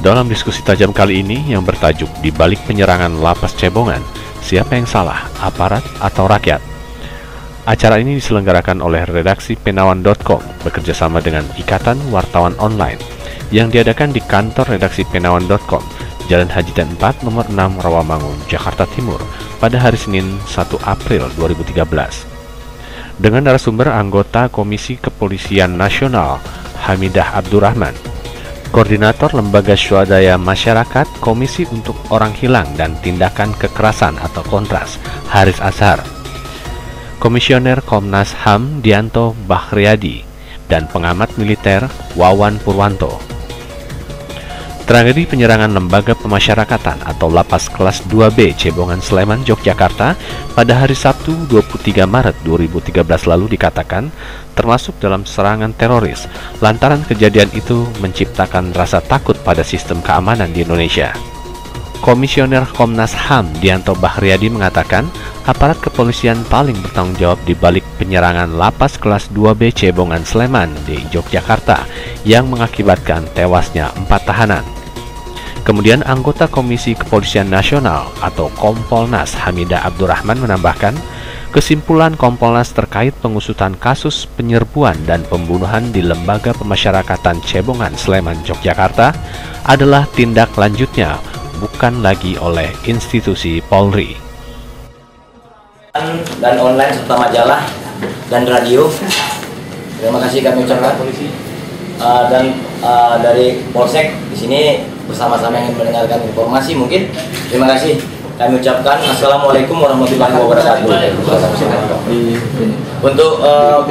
Dalam diskusi tajam kali ini yang bertajuk Di Balik Penyerangan Lapas Cebongan, siapa yang salah, aparat atau rakyat? Acara ini diselenggarakan oleh redaksi Penawan.com bekerjasama dengan Ikatan Wartawan Online yang diadakan di kantor redaksi Penawan.com, Jalan Hajitan 4 nomor 6 Rawamangun, Jakarta Timur pada hari Senin 1 April 2013. Dengan narasumber anggota Komisi Kepolisian Nasional Hamidah Abdurrahman, Koordinator Lembaga Swadaya Masyarakat Komisi untuk Orang Hilang dan Tindakan Kekerasan atau Kontras Haris Azhar, Komisioner Komnas HAM Dianto Bahriadi, dan pengamat militer Wawan Purwanto. Tragedi penyerangan lembaga pemasyarakatan atau Lapas Kelas 2B Cebongan Sleman, Yogyakarta pada hari Sabtu 23 Maret 2013 lalu dikatakan termasuk dalam serangan teroris lantaran kejadian itu menciptakan rasa takut pada sistem keamanan di Indonesia. Komisioner Komnas HAM Dianto Bahriadi mengatakan aparat kepolisian paling bertanggung jawab di balik penyerangan Lapas Kelas 2B Cebongan Sleman di Yogyakarta yang mengakibatkan tewasnya 4 tahanan. Kemudian anggota Komisi Kepolisian Nasional atau Kompolnas Hamidah Abdurrahman menambahkan, kesimpulan Kompolnas terkait pengusutan kasus penyerbuan dan pembunuhan di Lembaga Pemasyarakatan Cebongan Sleman, Yogyakarta adalah tindak lanjutnya, bukan lagi oleh institusi Polri. Dan online serta majalah dan radio, terima kasih kami ucapkan polisi dan dari Polsek di sini bersama-sama ingin mendengarkan informasi mungkin. Terima kasih kami ucapkan. Assalamualaikum warahmatullahi wabarakatuh. Untuk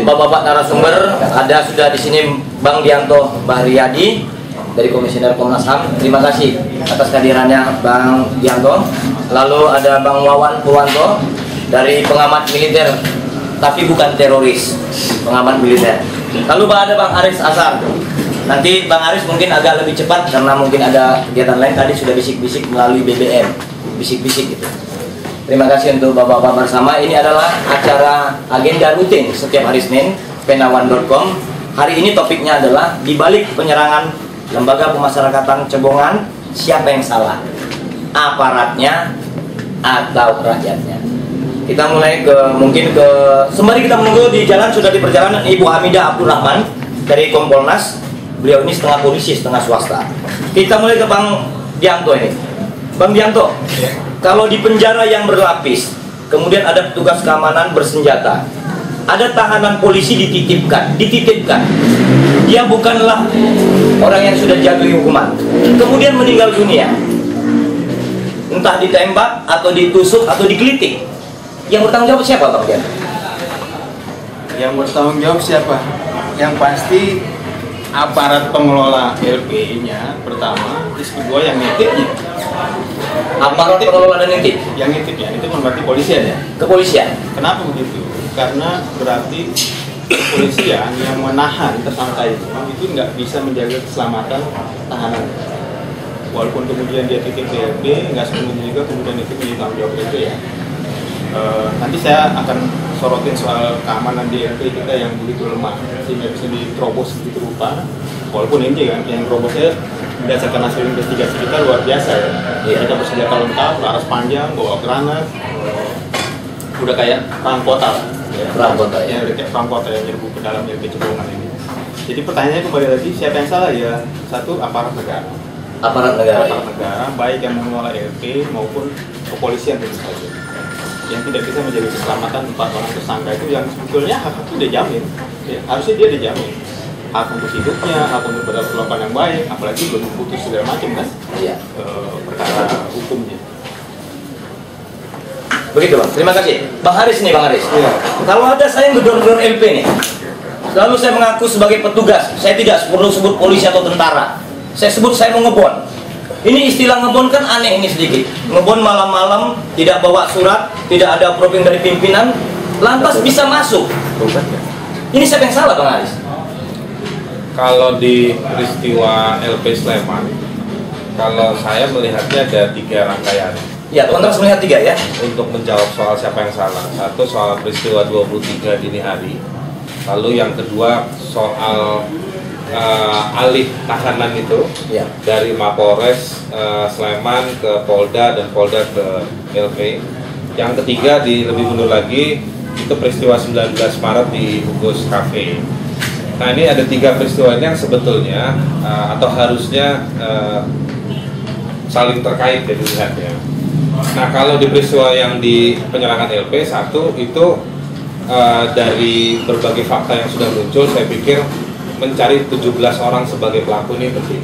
bapak-bapak narasumber ada sudah di sini Bang Dianto Bahriadi dari Komisioner Komnas HAM. Terima kasih atas kehadirannya Bang Dianto. Lalu ada Bang Wawan Purwanto dari pengamat militer, tapi bukan teroris, pengamat militer. Lalu ada Bang Haris Azhar. Nanti Bang Haris mungkin agak lebih cepat karena mungkin ada kegiatan lain, tadi sudah bisik-bisik melalui BBM, bisik-bisik gitu. Terima kasih untuk bapak-bapak bersama. Ini adalah acara agenda rutin setiap hari Senin Penawan.com. Hari ini topiknya adalah di balik penyerangan Lembaga Pemasyarakatan Cebongan, siapa yang salah? Aparatnya atau rakyatnya? Kita mulai sembari kita menunggu di jalan, sudah di perjalanan Ibu Hamidah Abdurrahman dari Kompolnas. Beliau ini setengah polisi, setengah swasta. Kita mulai ke Bang Dianto ini. Bang Dianto, kalau di penjara yang berlapis, kemudian ada petugas keamanan bersenjata, ada tahanan polisi dititipkan. Dia bukanlah orang yang sudah jatuh hukuman, kemudian meninggal dunia, entah ditembak atau ditusuk atau digelitik. Yang bertanggung jawab siapa, Bang Dianto? Yang bertanggung jawab siapa? Yang pasti aparat pengelola LP-nya pertama, terus kedua yang nitipnya. Aparat pengelola dan nitip? Yang nitipnya, itu berarti polisian ya? Kepolisian. Kenapa begitu? Karena berarti kepolisian yang menahan tersangka itu nggak bisa menjaga keselamatan tahanan. Walaupun kemudian dia titip di LP, nggak sepenuhnya juga kemudian itu menjadi tanggung jawab LP ya. Nanti saya akan sorotin soal keamanan di LP kita yang begitu lemah sehingga bisa diterobos begitu rupa. Walaupun ini kan yang terobosnya berdasarkan hasil investigasi kita luar biasa ya. Kita bersenjata lengkap, laras panjang, bawa granat, udah kayak perang kota lah. Perang kota ya. Kayak perang kota yang nyerbu ke dalam LP Cebongan ini. Jadi pertanyaannya kembali lagi, siapa yang salah ya? Satu, aparat negara. Aparat negara. Aparat negara, baik yang mengelola LP maupun kepolisian tentu saja. Yang tidak bisa menjaga keselamatan 4 orang tersangka itu yang sebetulnya hak itu dijamin ya, harusnya dia dijamin hak untuk hidupnya, hak untuk berlakuan yang baik, apalagi belum putus segala macam kan perkara hukumnya. Begitu Bang, terima kasih. Bang Haris nih, Bang Haris kalau ada saya yang gedor-gedor LP nih, lalu saya mengaku sebagai petugas, saya tidak perlu sebut polisi atau tentara, saya sebut saya mau ngebon. Ini istilah ngebon kan aneh ini sedikit. Ngebon malam-malam, tidak bawa surat, tidak ada approving dari pimpinan, lantas bisa masuk. Ini siapa yang salah, Bang Haris? Kalau di peristiwa LP Sleman, kalau saya melihatnya ada 3 rangkaian. Ya, kontras melihat 3 ya. Untuk menjawab soal siapa yang salah. Satu, soal peristiwa 23 dini hari. Lalu yang kedua, soal alih tahanan itu Ya. dari Mapolres Sleman ke Polda dan Polda ke LP. Yang ketiga lebih mundur lagi itu peristiwa 19 Maret di Hugos Cafe. Nah, ini ada 3 peristiwa ini yang sebetulnya atau harusnya saling terkait ya dilihatnya. Nah, kalau di peristiwa yang di penyerangan LP satu itu dari berbagai fakta yang sudah muncul, saya pikir mencari 17 orang sebagai pelaku ini penting.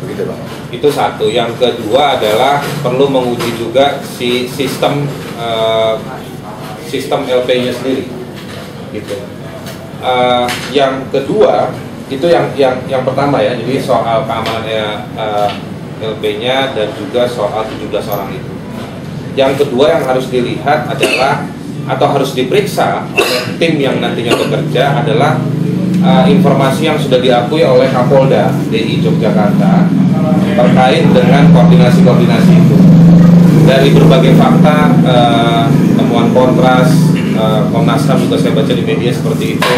Begitu, Bang. Itu satu. Yang kedua adalah perlu menguji juga si sistem LP-nya sendiri. Gitu. Yang kedua itu yang pertama ya. Jadi soal keamanannya LP-nya dan juga soal 17 orang itu. Yang kedua yang harus dilihat adalah atau harus diperiksa oleh tim yang nantinya bekerja adalah informasi yang sudah diakui oleh Kapolda DI Yogyakarta terkait dengan koordinasi-koordinasi itu. Dari berbagai fakta, temuan kontras, Komnas HAM juga saya baca di media seperti itu,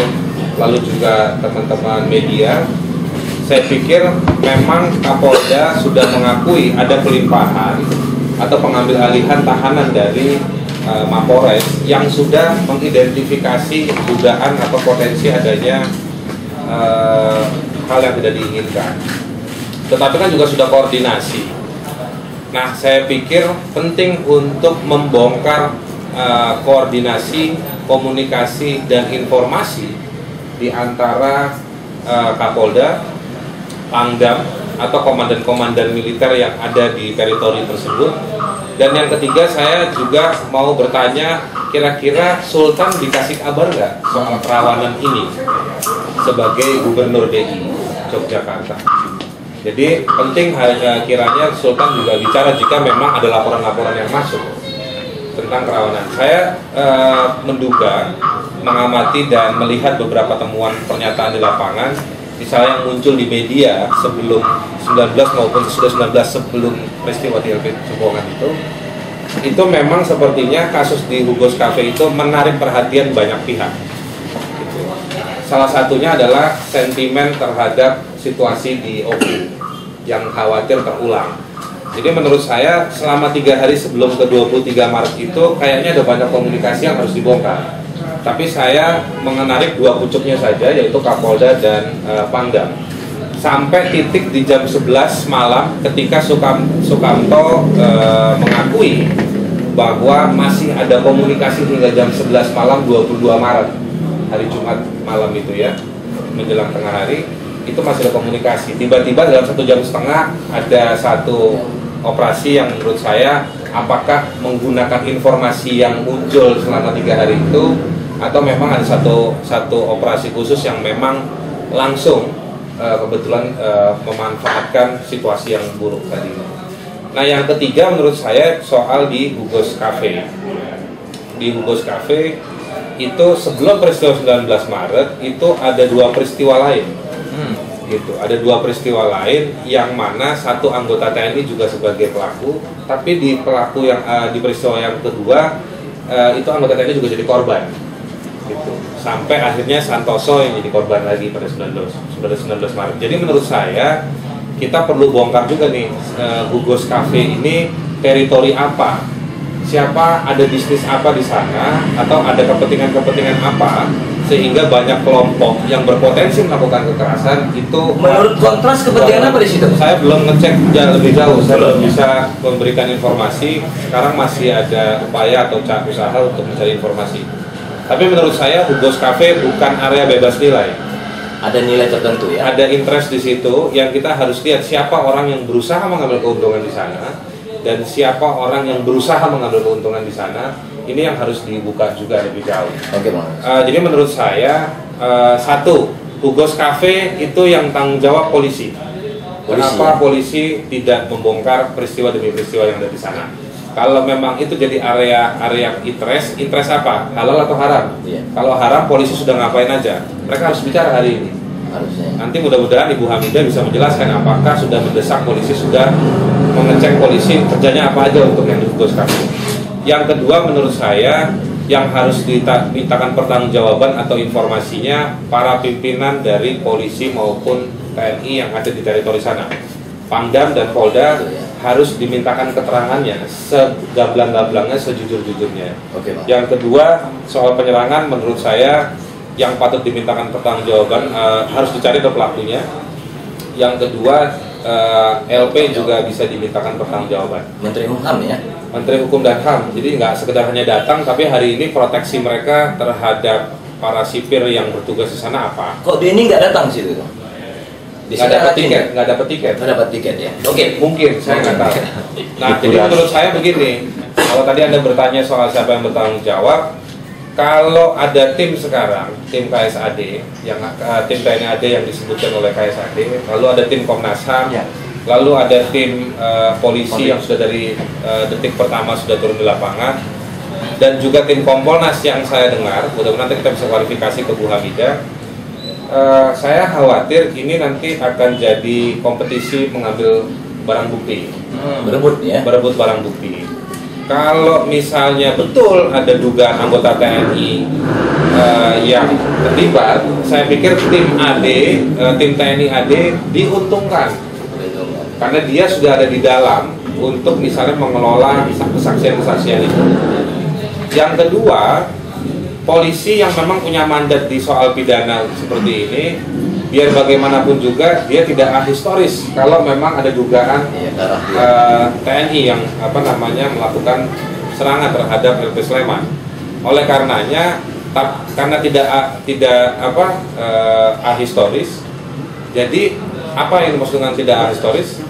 lalu juga teman-teman media, saya pikir memang Kapolda sudah mengakui ada pelimpahan atau pengambil alihan tahanan dari Mapolres yang sudah mengidentifikasi dugaan atau potensi adanya hal yang tidak diinginkan. Tetapi kan juga sudah koordinasi. Nah, saya pikir penting untuk membongkar koordinasi, komunikasi, dan informasi di antara Kapolda, Pangdam, atau komandan-komandan militer yang ada di teritori tersebut. Dan yang ketiga, saya juga mau bertanya, kira-kira Sultan dikasih kabar nggak soal kerawanan ini sebagai Gubernur DI Yogyakarta? Jadi penting kiranya Sultan juga bicara jika memang ada laporan-laporan yang masuk tentang kerawanan. Saya menduga, mengamati dan melihat beberapa temuan pernyataan di lapangan, misalnya yang muncul di media sebelum 19 maupun sudah 19 sebelum peristiwa di LP Cebongan itu memang sepertinya kasus di Hugos Cafe itu menarik perhatian banyak pihak. Gitu. Salah satunya adalah sentimen terhadap situasi di OVU yang khawatir terulang. Jadi menurut saya selama 3 hari sebelum ke 23 Maret itu kayaknya ada banyak komunikasi yang harus dibongkar. Tapi saya menarik 2 pucuknya saja, yaitu Kapolda dan Pangdam. Sampai titik di jam 11 malam ketika Sukamto mengakui bahwa masih ada komunikasi hingga jam 11 malam 22 Maret, hari Jumat malam itu ya, menjelang tengah hari, itu masih ada komunikasi. Tiba-tiba dalam 1,5 jam ada satu operasi yang menurut saya apakah menggunakan informasi yang muncul selama 3 hari itu, atau memang ada satu operasi khusus yang memang langsung kebetulan memanfaatkan situasi yang buruk tadi. Nah, yang ketiga menurut saya soal di Hugos Cafe. Di Hugos Cafe itu sebelum peristiwa 19 Maret itu ada 2 peristiwa lain. Gitu. Ada 2 peristiwa lain yang mana satu anggota TNI juga sebagai pelaku, tapi di pelaku yang di peristiwa yang kedua itu anggota TNI juga jadi korban. Gitu. Sampai akhirnya Santoso yang jadi korban lagi pada 19 Maret. Jadi menurut saya kita perlu bongkar juga nih Hugos Cafe ini teritori apa, siapa, ada bisnis apa di sana, atau ada kepentingan-kepentingan apa sehingga banyak kelompok yang berpotensi melakukan kekerasan itu. Menurut kontras kepentingan apa di situ? Saya belum ngecek lebih jauh, saya belum bisa memberikan informasi. Sekarang masih ada upaya atau usaha untuk mencari informasi. Tapi menurut saya Hugos Cafe bukan area bebas nilai. Ada nilai tertentu ya? Ada interest di situ yang kita harus lihat siapa orang yang berusaha mengambil keuntungan di sana dan siapa orang yang berusaha mengambil keuntungan di sana. Ini yang harus dibuka juga lebih jauh. Oke, Bang. Jadi menurut saya satu, Hugos Cafe itu yang tanggung jawab polisi. Kenapa polisi tidak membongkar peristiwa demi peristiwa yang ada di sana? Kalau memang itu jadi area interest apa? Halal atau haram? Iya. Kalau haram, polisi sudah ngapain aja? Mereka harus bicara hari ini. Harusnya. Nanti mudah-mudahan Ibu Hamidah bisa menjelaskan apakah sudah mendesak polisi, sudah mengecek polisi kerjanya apa aja untuk yang Hugos Cafe. Yang kedua menurut saya yang harus dimintakan pertanggungjawaban atau informasinya para pimpinan dari polisi maupun TNI yang ada di teritori sana. Pangdam dan Polda harus dimintakan keterangannya segamblang-gamblangnya, sejujur-jujurnya. Yang kedua, soal penyerangan menurut saya yang patut dimintakan pertanggungjawaban harus dicari pelakunya. Yang kedua, LP juga bisa dimintakan pertanggungjawaban. Menteri Hukum ya? Menteri Hukum dan HAM. Jadi nggak sekedar hanya datang, tapi hari ini proteksi mereka terhadap para sipir yang bertugas di sana apa? Kok dia ini nggak datang sih itu? Nggak dapat tiket, nggak dapat tiket ya. Oke, mungkin saya nggak tahu. Nah, jadi menurut saya begini, kalau tadi Anda bertanya soal siapa yang bertanggung jawab, kalau ada tim sekarang, tim KSAD, yang tim TNI AD yang disebutkan oleh KSAD, lalu ada tim Komnas HAM, lalu ada tim polisi yang sudah dari detik pertama sudah turun di lapangan, dan juga tim Kompolnas yang saya dengar, mudah-mudahan nanti kita bisa klarifikasi ke Bu Hamidah. Saya khawatir ini nanti akan jadi kompetisi mengambil barang bukti, berebut barang bukti. Kalau misalnya betul ada dugaan anggota TNI yang terlibat, saya pikir tim AD, tim TNI AD diuntungkan karena dia sudah ada di dalam untuk misalnya mengelola kesaksian-kesaksian itu. Yang kedua, polisi yang memang punya mandat di soal pidana seperti ini, biar bagaimanapun juga dia tidak ahistoris kalau memang ada dugaan TNI yang melakukan serangan terhadap LP Sleman. Oleh karenanya, karena tidak ahistoris, jadi apa yang dimaksud dengan tidak ahistoris?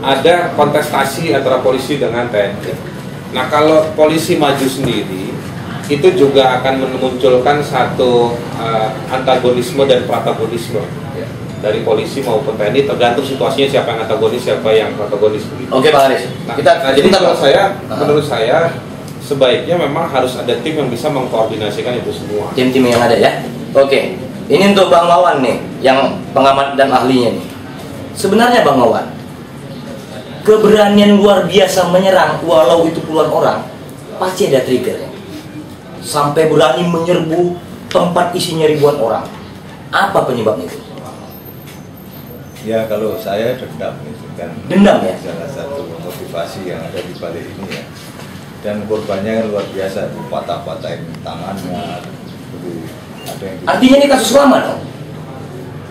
Ada kontestasi antara polisi dengan TNI. Nah, kalau polisi maju sendiri, itu juga akan memunculkan satu antagonisme dan protagonisme dari polisi maupun TNI, tergantung situasinya siapa yang antagonis, siapa yang protagonis begitu. Oke, Pak Haris. Jadi menurut saya sebaiknya memang harus ada tim yang bisa mengkoordinasikan itu semua. Tim-tim yang ada ya. Oke. Ini untuk Bang Wawan nih, yang pengamat dan ahlinya nih. Sebenarnya Bang Wawan, keberanian luar biasa menyerang walau itu puluhan orang, pasti ada triggernya. Sampai berani menyerbu tempat isinya ribuan orang. Apa penyebabnya itu? Ya, kalau saya dendam itu kan. Dendam ya? Salah satu motivasi yang ada di balik ini ya. Dan korbannya kan luar biasa, patah-patahin tangannya. Ada yang artinya ini kasus lama dong?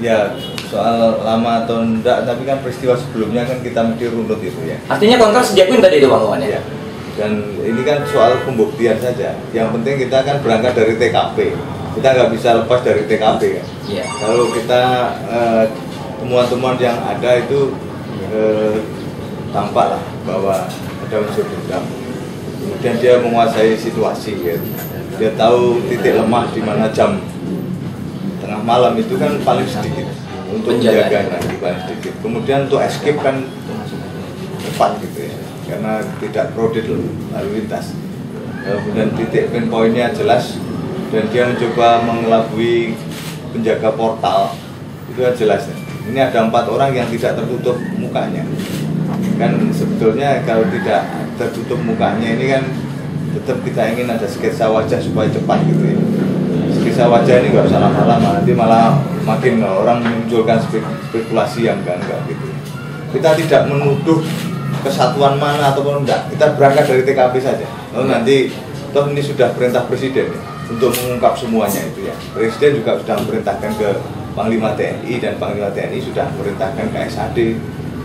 Ya, soal lama atau enggak, tapi kan peristiwa sebelumnya kan kita mesti runut itu ya. Artinya kontras sejak tadi itu Bang Wawan ya? Dan ini kan soal pembuktian saja. Yang penting kita kan berangkat dari TKP. Kita nggak bisa lepas dari TKP kan. Iya. Kalau kita temuan-temuan yang ada itu tampaklah bahwa ada unsur dendam. Kemudian dia menguasai situasi gitu. Dia tahu titik lemah di mana jam tengah malam itu kan paling sedikit untuk menjaganya, paling sedikit. Kemudian untuk escape kan cepat gitu ya, karena tidak crowded lalu lintas. Kemudian titik pinpointnya jelas, dan dia mencoba mengelabui penjaga portal, itu kan jelas ya. Ini ada 4 orang yang tidak tertutup mukanya. Kan sebetulnya kalau tidak tertutup mukanya ini kan tetap kita ingin ada sketsa wajah supaya cepat gitu ya. Sketsa wajah ini nggak usah lama-lama, nanti malah makin orang memunculkan spekulasi yang enggak gitu. Kita tidak menuduh kesatuan mana ataupun enggak, kita berangkat dari TKP saja. Lalu nanti toh ini sudah perintah presiden ya, untuk mengungkap semuanya itu ya. Presiden juga sudah memerintahkan ke Panglima TNI, dan Panglima TNI sudah memerintahkan KSAD,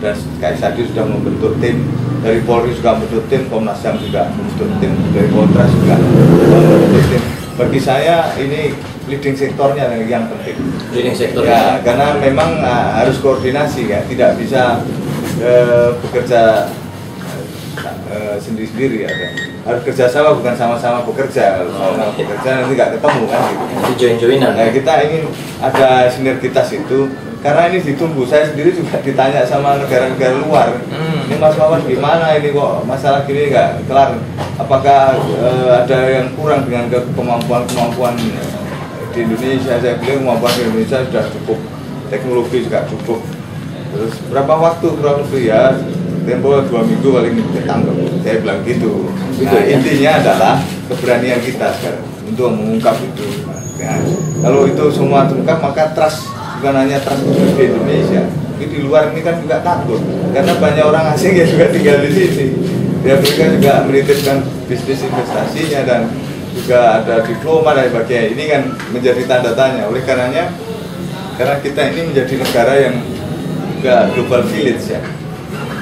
dan KSAD sudah membentuk tim, dari Polri juga membentuk tim, Komnas HAM juga membentuk tim, dari Kontras juga membentuk tim. Bagi saya ini leading sektornya yang penting. Leading sektor ya, karena memang harus koordinasi ya, tidak bisa bekerja sendiri-sendiri ya. Harus kerjasama, bukan sama-sama bekerja. Kalau sama-sama bekerja nanti nggak ketemu kan gitu. Join-joinan. Nah, kita ingin ada sinergitas itu, karena ini ditunggu. Saya sendiri juga ditanya sama negara-negara luar. Ini Mas Wawan gimana ini kok masalah gini nggak kelar? Apakah ada yang kurang dengan kemampuan di Indonesia? Saya bilang kemampuan di Indonesia sudah cukup, teknologi juga cukup. Terus berapa waktu kurang lebih ya? Tempo 2 minggu paling ditangkap. Saya bilang gitu. Nah, intinya adalah keberanian kita sekarang untuk mengungkap itu. Nah, kalau itu semua terungkap, maka trust bukan hanya transmisi di Indonesia, tapi di luar ini kan juga takut karena banyak orang asing yang juga tinggal di sini. Ya, mereka juga menitipkan bisnis investasinya dan juga ada diploma dan sebagainya. Ini kan menjadi tanda tanya. Oleh karenanya, karena kita ini menjadi negara yang juga global village ya,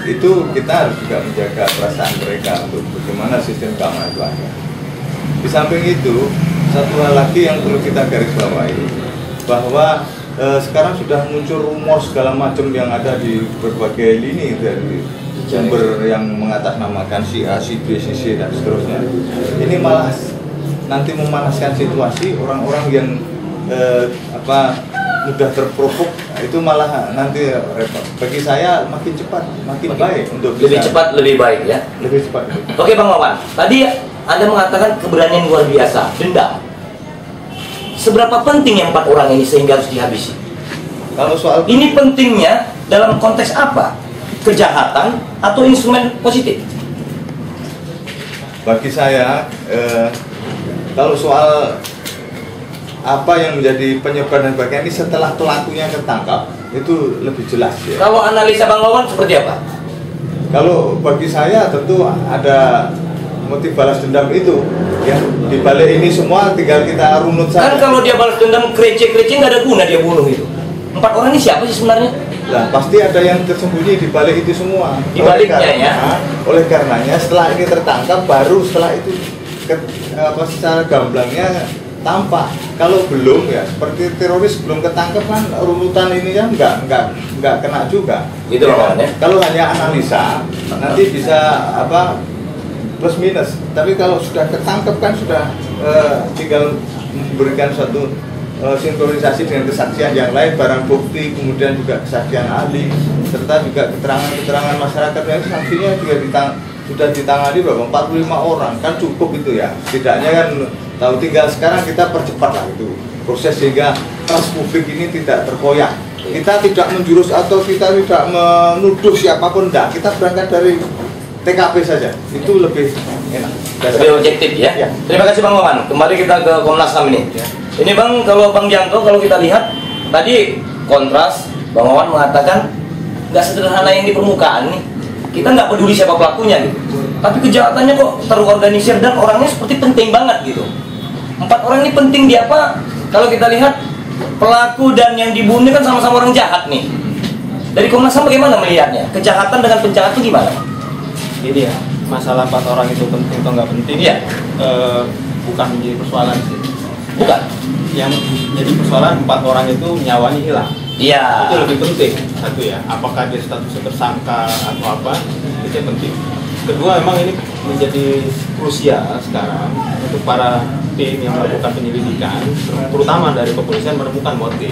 itu kita harus juga menjaga perasaan mereka untuk bagaimana sistem keamanan itu ada. Di samping itu, satu hal lagi yang perlu kita garis bawahi, bahwa sekarang sudah muncul rumor segala macam yang ada di berbagai lini dari sumber yang mengatasnamakan si A, si B, si C dan seterusnya. Ini malah nanti memanaskan situasi orang-orang yang mudah terprovok, itu malah nanti repot. Bagi saya makin cepat, makin baik untuk lebih cepat, lebih baik ya. Lebih cepat. Oke Bang Wawan, tadi Anda mengatakan keberanian luar biasa, dendam. Seberapa penting yang 4 orang ini sehingga harus dihabisi? Kalau soal ini pentingnya dalam konteks apa? Kejahatan atau instrumen positif? Bagi saya, kalau soal apa yang menjadi penyebab dan sebagainya ini setelah pelakunya ketangkap itu lebih jelas ya. Kalau analisa Bang Wawan seperti apa? Kalau bagi saya tentu ada motif balas dendam itu ya. Di balik ini semua tinggal kita runut saja. Kan kalau dia balas dendam krecek-krecek nggak ada guna dia bunuh itu. 4 orang ini siapa sih sebenarnya? Nah, pasti ada yang tersembunyi di balik itu semua. Di baliknya ya. Oleh karenanya setelah ini tertangkap baru setelah itu secara gamblangnya tampak. Kalau belum ya seperti teroris belum ketangkap kan runutan ini ya nggak kena juga. Itu ya, kan? Kalau hanya analisa nanti bisa plus minus. Tapi kalau sudah ketangkap kan sudah tinggal memberikan suatu sinkronisasi dengan kesaksian yang lain, barang bukti, kemudian juga kesaksian ahli, serta juga keterangan masyarakat yang sanksinya juga sudah ditangani berapa? 45 orang, kan cukup itu ya. Setidaknya kan tahu, tinggal sekarang kita percepat lah itu proses sehingga trust publik ini tidak terkoyak. Kita tidak menjurus atau kita tidak menuduh siapapun, enggak. Kita berangkat dari TKP saja, itu lebih enak. Lebih objektif ya? Ya. Terima kasih Bang Wawan. Kembali kita ke Komnas HAM ini. Ya. Ini Bang, kalau Bang Dianto, kalau kita lihat tadi kontras, Bang Wawan mengatakan nggak sederhana yang di permukaan nih. Kita nggak peduli siapa pelakunya gitu. Tapi kejahatannya kok terorganisir dan orangnya seperti penting banget gitu. 4 orang ini penting di apa? Kalau kita lihat pelaku dan yang dibunuh kan sama-sama orang jahat nih. Dari Komnas HAM bagaimana melihatnya? Kejahatan dengan penjahat itu gimana? Ini ya, masalah 4 orang itu penting atau nggak penting Iya. Bukan menjadi persoalan sih. Bukan. Yang jadi persoalan 4 orang itu nyawanya hilang. Iya. Itu lebih penting. Satu ya, apakah dia statusnya tersangka atau apa, itu yang penting. Kedua, memang ini menjadi krusial sekarang untuk para tim yang melakukan penyelidikan, terutama dari kepolisian, menemukan motif.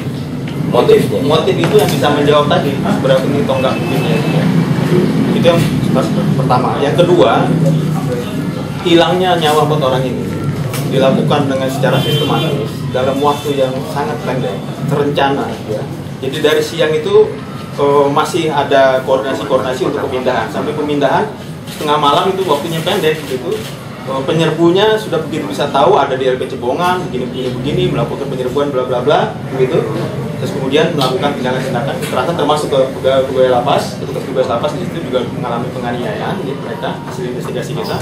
Motifnya. Motif itu yang bisa menjawab tadi berapa ini tonggak mungkinnya. Itu yang pertama. Yang kedua, hilangnya nyawa 4 orang ini dilakukan dengan secara sistematis dalam waktu yang sangat pendek, terencana ya. Jadi dari siang itu masih ada koordinasi untuk pemindahan, sampai pemindahan setengah malam itu waktunya pendek gitu. Penyerbunya sudah begitu bisa tahu ada di LP Cebongan, begini melakukan penyerbuan bla bla bla begitu. Terus kemudian melakukan tindakan-tindakan kekerasan termasuk ke pegawai lapas, petugas lapas di situ juga mengalami penganiayaan gitu, mereka hasil investigasi kita,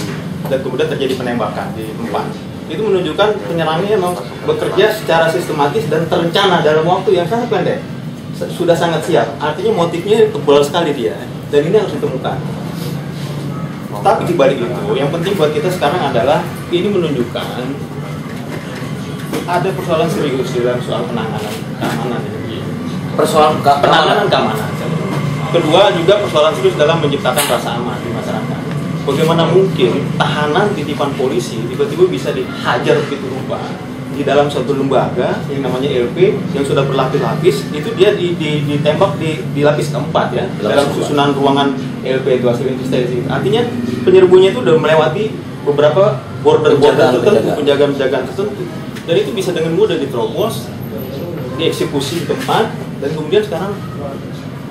dan kemudian terjadi penembakan di tempat. Itu menunjukkan penyerangnya memang bekerja secara sistematis dan terencana dalam waktu yang sangat pendek. Sudah sangat siap, artinya motifnya tebal sekali dia, dan ini harus ditemukan. Tapi di balik itu, yang penting buat kita sekarang adalah ini menunjukkan ada persoalan serius dalam soal penanganan keamanan ini. Persoalan Penanganan keamanan. Kedua juga persoalan serius dalam menciptakan rasa aman di masyarakat. Bagaimana mungkin tahanan titipan polisi tiba-tiba bisa dihajar begitu rupa di dalam suatu lembaga yang namanya LP yang sudah berlapis-lapis, itu dia ditembak di lapis keempat ya, dalam susunan ruangan LP itu hasil investigasi. Artinya penyerbunya itu sudah melewati beberapa border tertentu, penjagaan tertentu, dan itu bisa dengan mudah diterobos, dieksekusi di tempat, dan kemudian sekarang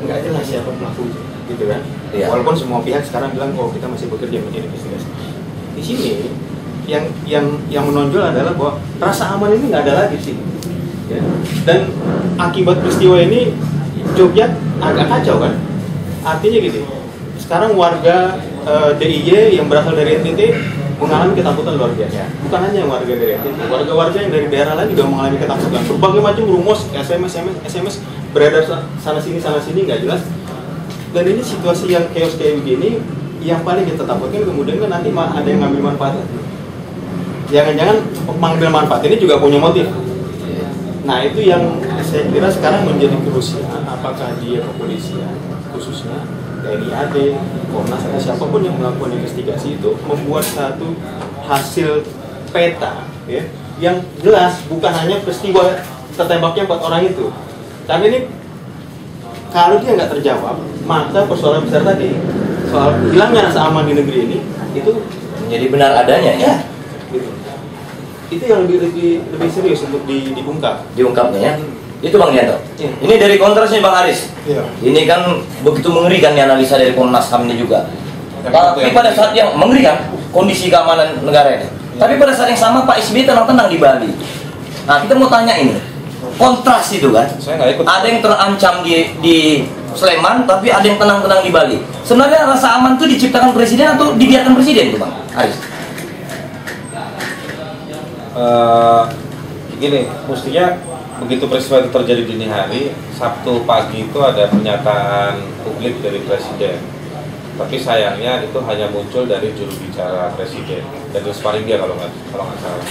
nggak jelas siapa pelakunya, gitu kan? Iya. Walaupun semua pihak sekarang bilang, oh kita masih bekerja menjadi investigasi. Di sini yang menonjol adalah bahwa rasa aman ini nggak ada lagi sih. Ya. Dan akibat peristiwa ini Jogja agak kacau kan. Artinya gini, sekarang warga DIY yang berasal dari NTT mengalami ketakutan luar biasa. Bukan hanya warga dari NTT, warga-warga yang dari daerah lain juga mengalami ketakutan. Berbagai macam rumus, SMS beredar sana sini nggak jelas. Dan ini situasi yang chaos kayak begini, yang paling kita takutkan kemudian kan nanti ada yang ngambil manfaat. Jangan-jangan mengambil manfaat ini juga punya motif. Nah itu yang saya kira sekarang menjadi krusial, apakah dia kepolisian khususnya TNI AD, Komnas atau siapapun yang melakukan investigasi itu membuat satu hasil peta ya, yang jelas, bukan hanya peristiwa tertembaknya 4 orang itu. Karena ini kalau dia nggak terjawab, maka persoalan besar tadi soal hilangnya rasa aman di negeri ini itu menjadi benar adanya ya. Gitu. Itu yang lebih serius untuk diungkapnya ya. Itu Bang Dianto. Ya. Ini dari kontrasnya Bang Aris. Ya. Ini kan begitu mengerikan nih analisa dari Komnas HAM ini juga. Tapi pada saat yang mengerikan kondisi keamanan negara ini. Tapi pada saat yang sama Pak SBY tenang-tenang di Bali. Nah kita mau tanya ini, kontras itu kan. Saya nggak ikut. Ada yang terancam di Sleman, tapi ada yang tenang-tenang di Bali. Sebenarnya rasa aman itu diciptakan presiden atau dibiarkan presiden tuh Bang Aris? Gini, mestinya begitu peristiwa itu terjadi dini hari, Sabtu pagi itu ada pernyataan publik dari presiden. Tapi sayangnya itu hanya muncul dari juru bicara presiden dan sparring dia kalau nggak salah.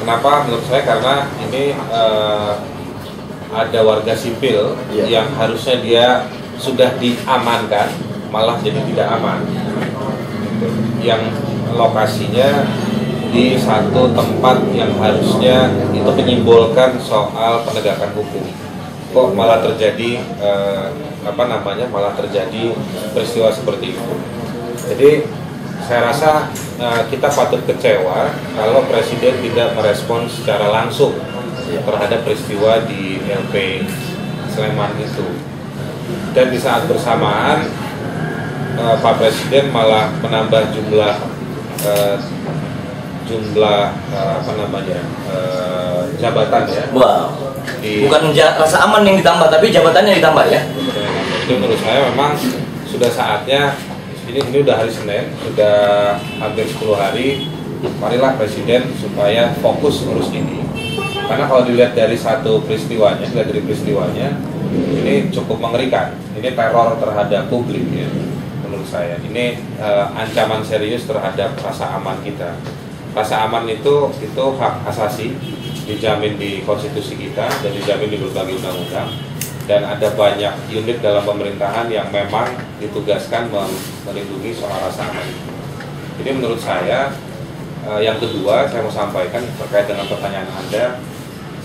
Kenapa? Menurut saya karena ini ada warga sipil yang harusnya dia sudah diamankan, malah jadi tidak aman. Yang lokasinya di satu tempat yang harusnya itu menyimbolkan soal penegakan hukum, kok malah terjadi malah terjadi peristiwa seperti itu. Jadi saya rasa kita patut kecewa kalau presiden tidak merespons secara langsung terhadap peristiwa di LP Sleman itu. Dan di saat bersamaan Pak Presiden malah menambah jumlah jabatan ya. Wow. Bukan rasa aman yang ditambah, tapi jabatannya ditambah ya. Itu menurut saya memang sudah saatnya. Ini udah hari Senin, sudah hampir 10 hari. Marilah Presiden supaya fokus urus ini. Karena kalau dilihat dari peristiwanya, ini cukup mengerikan. Ini teror terhadap publik ya. Menurut saya, ini ancaman serius terhadap rasa aman kita. Rasa aman itu hak asasi, dijamin di konstitusi kita dan dijamin di berbagai undang-undang. Dan ada banyak unit dalam pemerintahan yang memang ditugaskan melindungi soal rasa aman. Jadi menurut saya, yang kedua saya mau sampaikan terkait dengan pertanyaan Anda.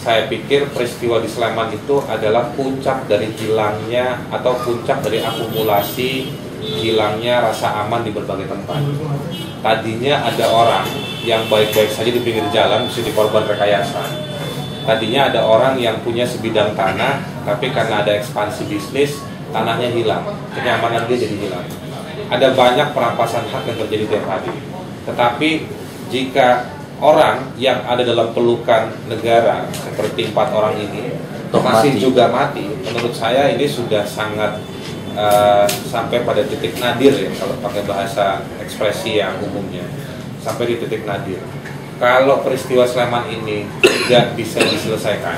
Saya pikir peristiwa di Sleman itu adalah puncak dari hilangnya atau puncak dari akumulasi hilangnya rasa aman di berbagai tempat. Tadinya ada orang yang baik-baik saja di pinggir jalan bisa dikorban rekayasa. Tadinya ada orang yang punya sebidang tanah, tapi karena ada ekspansi bisnis, tanahnya hilang, kenyamanan dia jadi hilang. Ada banyak perampasan hak yang terjadi tiap hari. Tetapi jika orang yang ada dalam pelukan negara seperti 4 orang ini masih juga mati, menurut saya ini sudah sangat sampai pada titik nadir ya, kalau pakai bahasa ekspresi yang umumnya, sampai di titik nadir. Kalau peristiwa Sleman ini tidak bisa diselesaikan,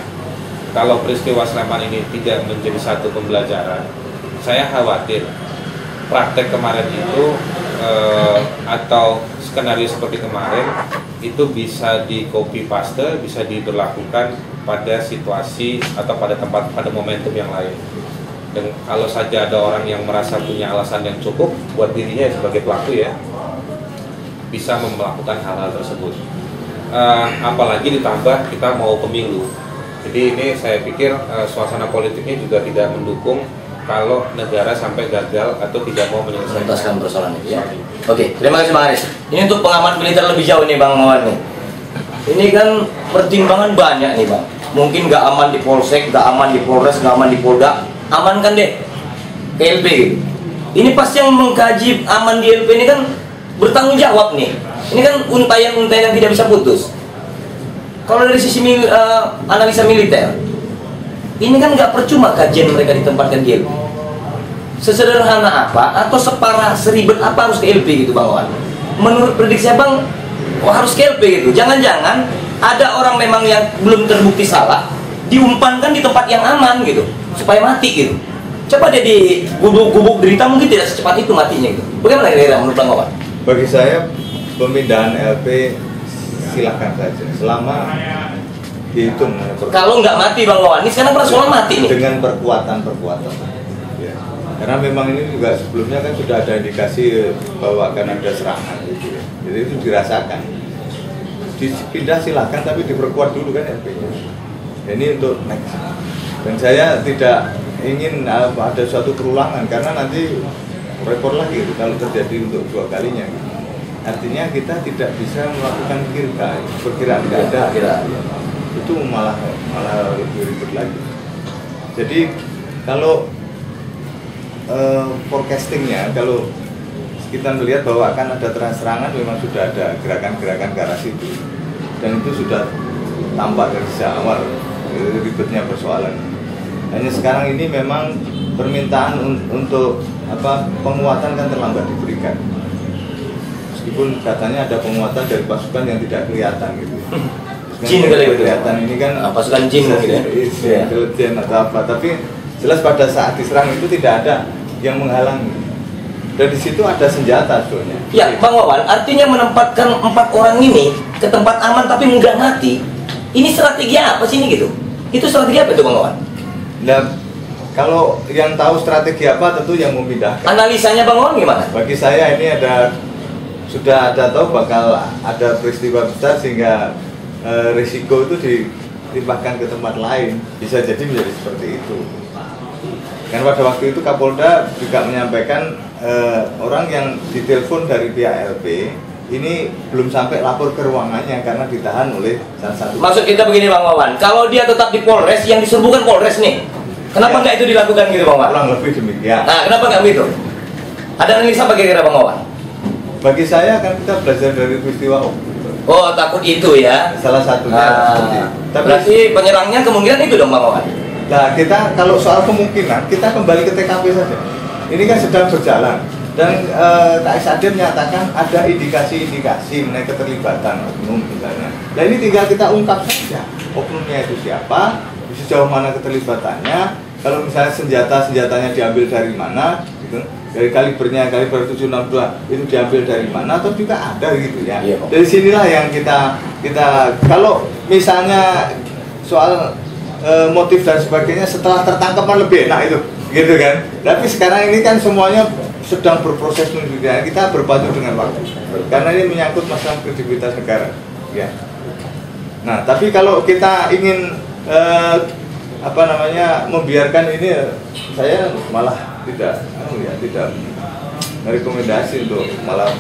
kalau peristiwa Sleman ini tidak menjadi satu pembelajaran, saya khawatir praktek kemarin itu atau skenario seperti kemarin itu bisa di copy paste, bisa diberlakukan pada situasi atau pada tempat, pada momentum yang lain. Dan kalau saja ada orang yang merasa punya alasan yang cukup buat dirinya sebagai pelaku ya, bisa melakukan hal-hal tersebut. Apalagi ditambah kita mau pemilu. Jadi ini saya pikir suasana politiknya juga tidak mendukung kalau negara sampai gagal atau tidak mau menyelesaikan persoalan ini ya. Oke, terima kasih Bang Aris. Ini untuk pengamat militer lebih jauh nih Bang Mawan nih. Ini kan pertimbangan banyak nih Bang. Mungkin nggak aman di Polsek, nggak aman di Polres, nggak aman di Polda. Amankan deh KLP gitu. Ini pasti yang mengkaji aman di LP ini kan bertanggung jawab nih. Ini kan untayan-untayan yang tidak bisa putus. Kalau dari sisi analisa militer, ini kan nggak percuma kajian mereka ditempatkan di LP. Sesederhana apa atau separah seribet apa harus ke LP gitu Bang Wawan? Menurut prediksi Abang, harus ke LP gitu. Jangan-jangan ada orang memang yang belum terbukti salah, diumpankan di tempat yang aman gitu, supaya mati gitu. Coba dia di gubuk derita mungkin tidak secepat itu matinya gitu. Bagaimana kira-kira menurut Bang Wawan? Bagi saya pemindahan LP silahkan saja, selama dihitung. Kalau nggak mati Bang Wawan, ini sekarang persoalan mati nih. Dengan perkuatan. Ya. Karena memang ini juga sebelumnya kan sudah ada indikasi bahwa akan ada serangan gitu ya. Jadi itu dirasakan. Dipindah silahkan tapi diperkuat dulu kan LP-nya. Ini untuk next. Dan saya tidak ingin ada suatu perulangan karena nanti repot lagi gitu, kalau terjadi untuk 2 kalinya gitu. Artinya kita tidak bisa melakukan perkiraan tidak ada. Itu malah lebih ribet lagi. Jadi kalau forecastingnya, kalau kita melihat bahwa akan ada serangan, memang sudah ada gerakan-gerakan ke arah situ, dan itu sudah tampak dari sejak awal ribetnya persoalan. Hanya sekarang ini memang permintaan untuk penguatan kan terlambat diberikan, meskipun katanya ada penguatan dari pasukan yang tidak kelihatan gitu. Jin kali itu. Kelihatan ini kan pasukan jin gitu ya. Intelijen atau apa, tapi jelas pada saat diserang itu tidak ada yang menghalangi. Dan di situ ada senjata sebetulnya. Ya, Bang Wawan, artinya menempatkan 4 orang ini ke tempat aman tapi nggak mati. Ini strategi apa sih ini gitu? Itu strategi apa itu Bang Wawan? Nah, kalau yang tahu strategi apa tentu yang memindahkan. Analisanya Bang Wawan gimana? Bagi saya ini sudah ada tahu bakal ada peristiwa besar sehingga risiko itu dilimpahkan ke tempat lain, bisa jadi menjadi seperti itu. Dan pada waktu itu Kapolda juga menyampaikan orang yang ditelepon dari pihak LP ini belum sampai lapor ke ruangannya karena ditahan oleh salah satu. Maksud kita begini Bang Wawan, kalau dia tetap di Polres, yang diserbu kan Polres nih, kenapa nggak itu dilakukan gitu Bang Wawan? Kurang lebih demikian. Nah, kenapa nggak begitu? Ada analisa apa kira-kira Bang Wawan? Bagi saya kan kita belajar dari peristiwa Oh, takut itu ya? Salah satunya. Tapi berarti penyerangnya kemungkinan itu dong Bang Wawan? Nah, kita kalau soal kemungkinan, kita kembali ke TKP saja. Ini kan sedang berjalan. Dan KSAD menyatakan ada indikasi-indikasi mengenai keterlibatan oknum misalnya. Nah ini tinggal kita ungkap saja. Oknumnya itu siapa, sejauh mana keterlibatannya, kalau misalnya senjatanya diambil dari mana, gitu. Dari kaliber 762 itu diambil dari mana atau juga ada gitu ya. Iya, dari sinilah yang kita kalau misalnya soal motif dan sebagainya setelah tertangkap kan lebih enak itu gitu kan. Tapi sekarang ini kan semuanya sedang berproses menuju kita berpacu dengan waktu karena ini menyangkut masalah kredibilitas negara ya. Nah tapi kalau kita ingin membiarkan ini, saya malah tidak merekomendasi untuk malah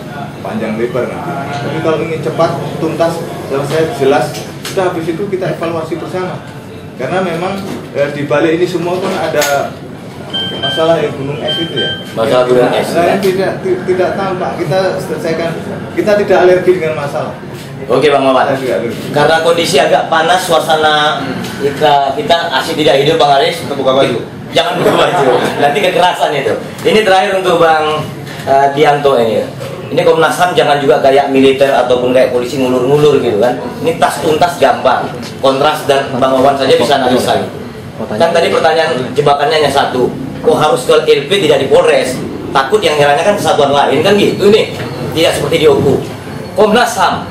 panjang lebar nanti. Tapi kalau ingin cepat, tuntas, selesai, jelas, sudah habis itu kita evaluasi bersama. Karena memang di balik ini semua kan ada masalah yang gunung es itu ya. Masalah gunung es. Saya tidak tampak, kita selesaikan. Kita tidak alergi dengan masalah. Oke Bang Wawan, karena kondisi agak panas, suasana kita asik tidak hidup Bang Aris. Buka baju. Jangan buka baju, nanti kekerasan itu. Ini terakhir untuk Bang Dianto ini. Ini Komnas HAM jangan juga kayak militer ataupun kayak polisi ngulur-ngulur gitu kan. Ini tas tuntas gampang, kontras dan Bang Wawan saja bisa analisa gitu. Kan tadi pertanyaan jebakannya hanya satu, kok harus ke LP tidak di Polres? Takut yang nyerangnya kan kesatuan lain kan gitu nih. Tidak seperti di OKU. Komnas HAM,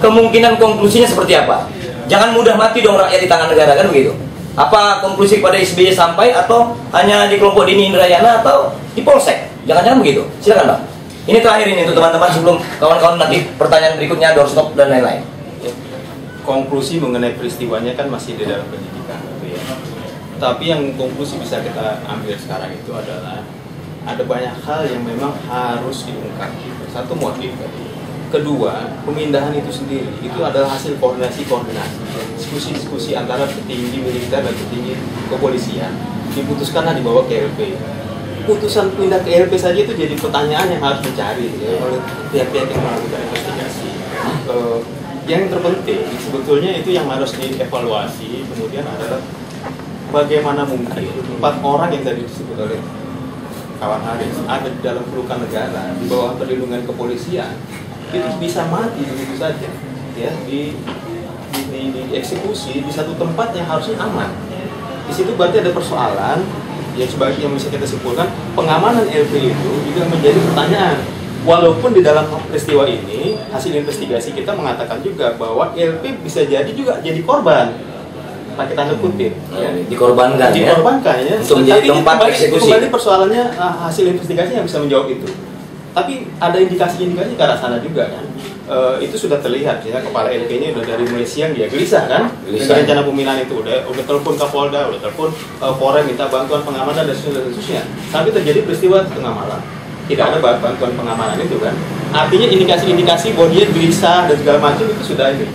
kemungkinan konklusinya seperti apa? Jangan mudah mati dong rakyat di tangan negara kan begitu. Apa konklusi pada SBY sampai atau hanya di kelompok Dini Indrayana atau di Polsek? Jangan-jangan begitu. Silakan Bang. Ini terakhir ini untuk teman-teman sebelum kawan-kawan nanti pertanyaan berikutnya doorstop dan lain-lain. Konklusi mengenai peristiwanya kan masih di dalam penyidikan gitu ya. Tapi yang konklusi bisa kita ambil sekarang itu adalah ada banyak hal yang memang harus diungkap. Satu, motif tadi. Kedua, pemindahan itu sendiri itu adalah hasil koordinasi diskusi antara petinggi militer dan petinggi kepolisian. Diputuskanlah dibawa ke LP. Putusan pindah ke LP saja itu jadi pertanyaan yang harus dicari ya, oleh pihak-pihak yang melakukan investigasi. yang terpenting sebetulnya itu yang harus dievaluasi kemudian adalah bagaimana mungkin 4 orang yang tadi disebut oleh kawan Haris ada di dalam pelukan negara di bawah perlindungan kepolisian itu bisa mati begitu saja ya dieksekusi di satu tempat yang harusnya aman. Di situ berarti ada persoalan yang sebagai yang bisa kita simpulkan pengamanan LP itu juga menjadi pertanyaan. Walaupun di dalam peristiwa ini hasil investigasi kita mengatakan juga bahwa LP bisa jadi juga jadi korban, pakai tanda kutip, ya. Dikorbankan ya. Untuk menjadi tempat eksekusi. Kembali persoalannya hasil investigasi yang bisa menjawab itu. Tapi ada indikasi-indikasi ke arah sana juga kan. Itu sudah terlihat ya kepala LP-nya udah dari mulai siang dia gelisah kan dengan rencana pemilihan itu udah telepon Kapolda, udah telepon Polres minta bantuan pengamanan dan seterusnya. Sampai terjadi peristiwa tengah malam. Tidak ada bantuan pengamanan itu kan. Artinya indikasi-indikasi bahwa dia gelisah dan segala macam itu sudah ini.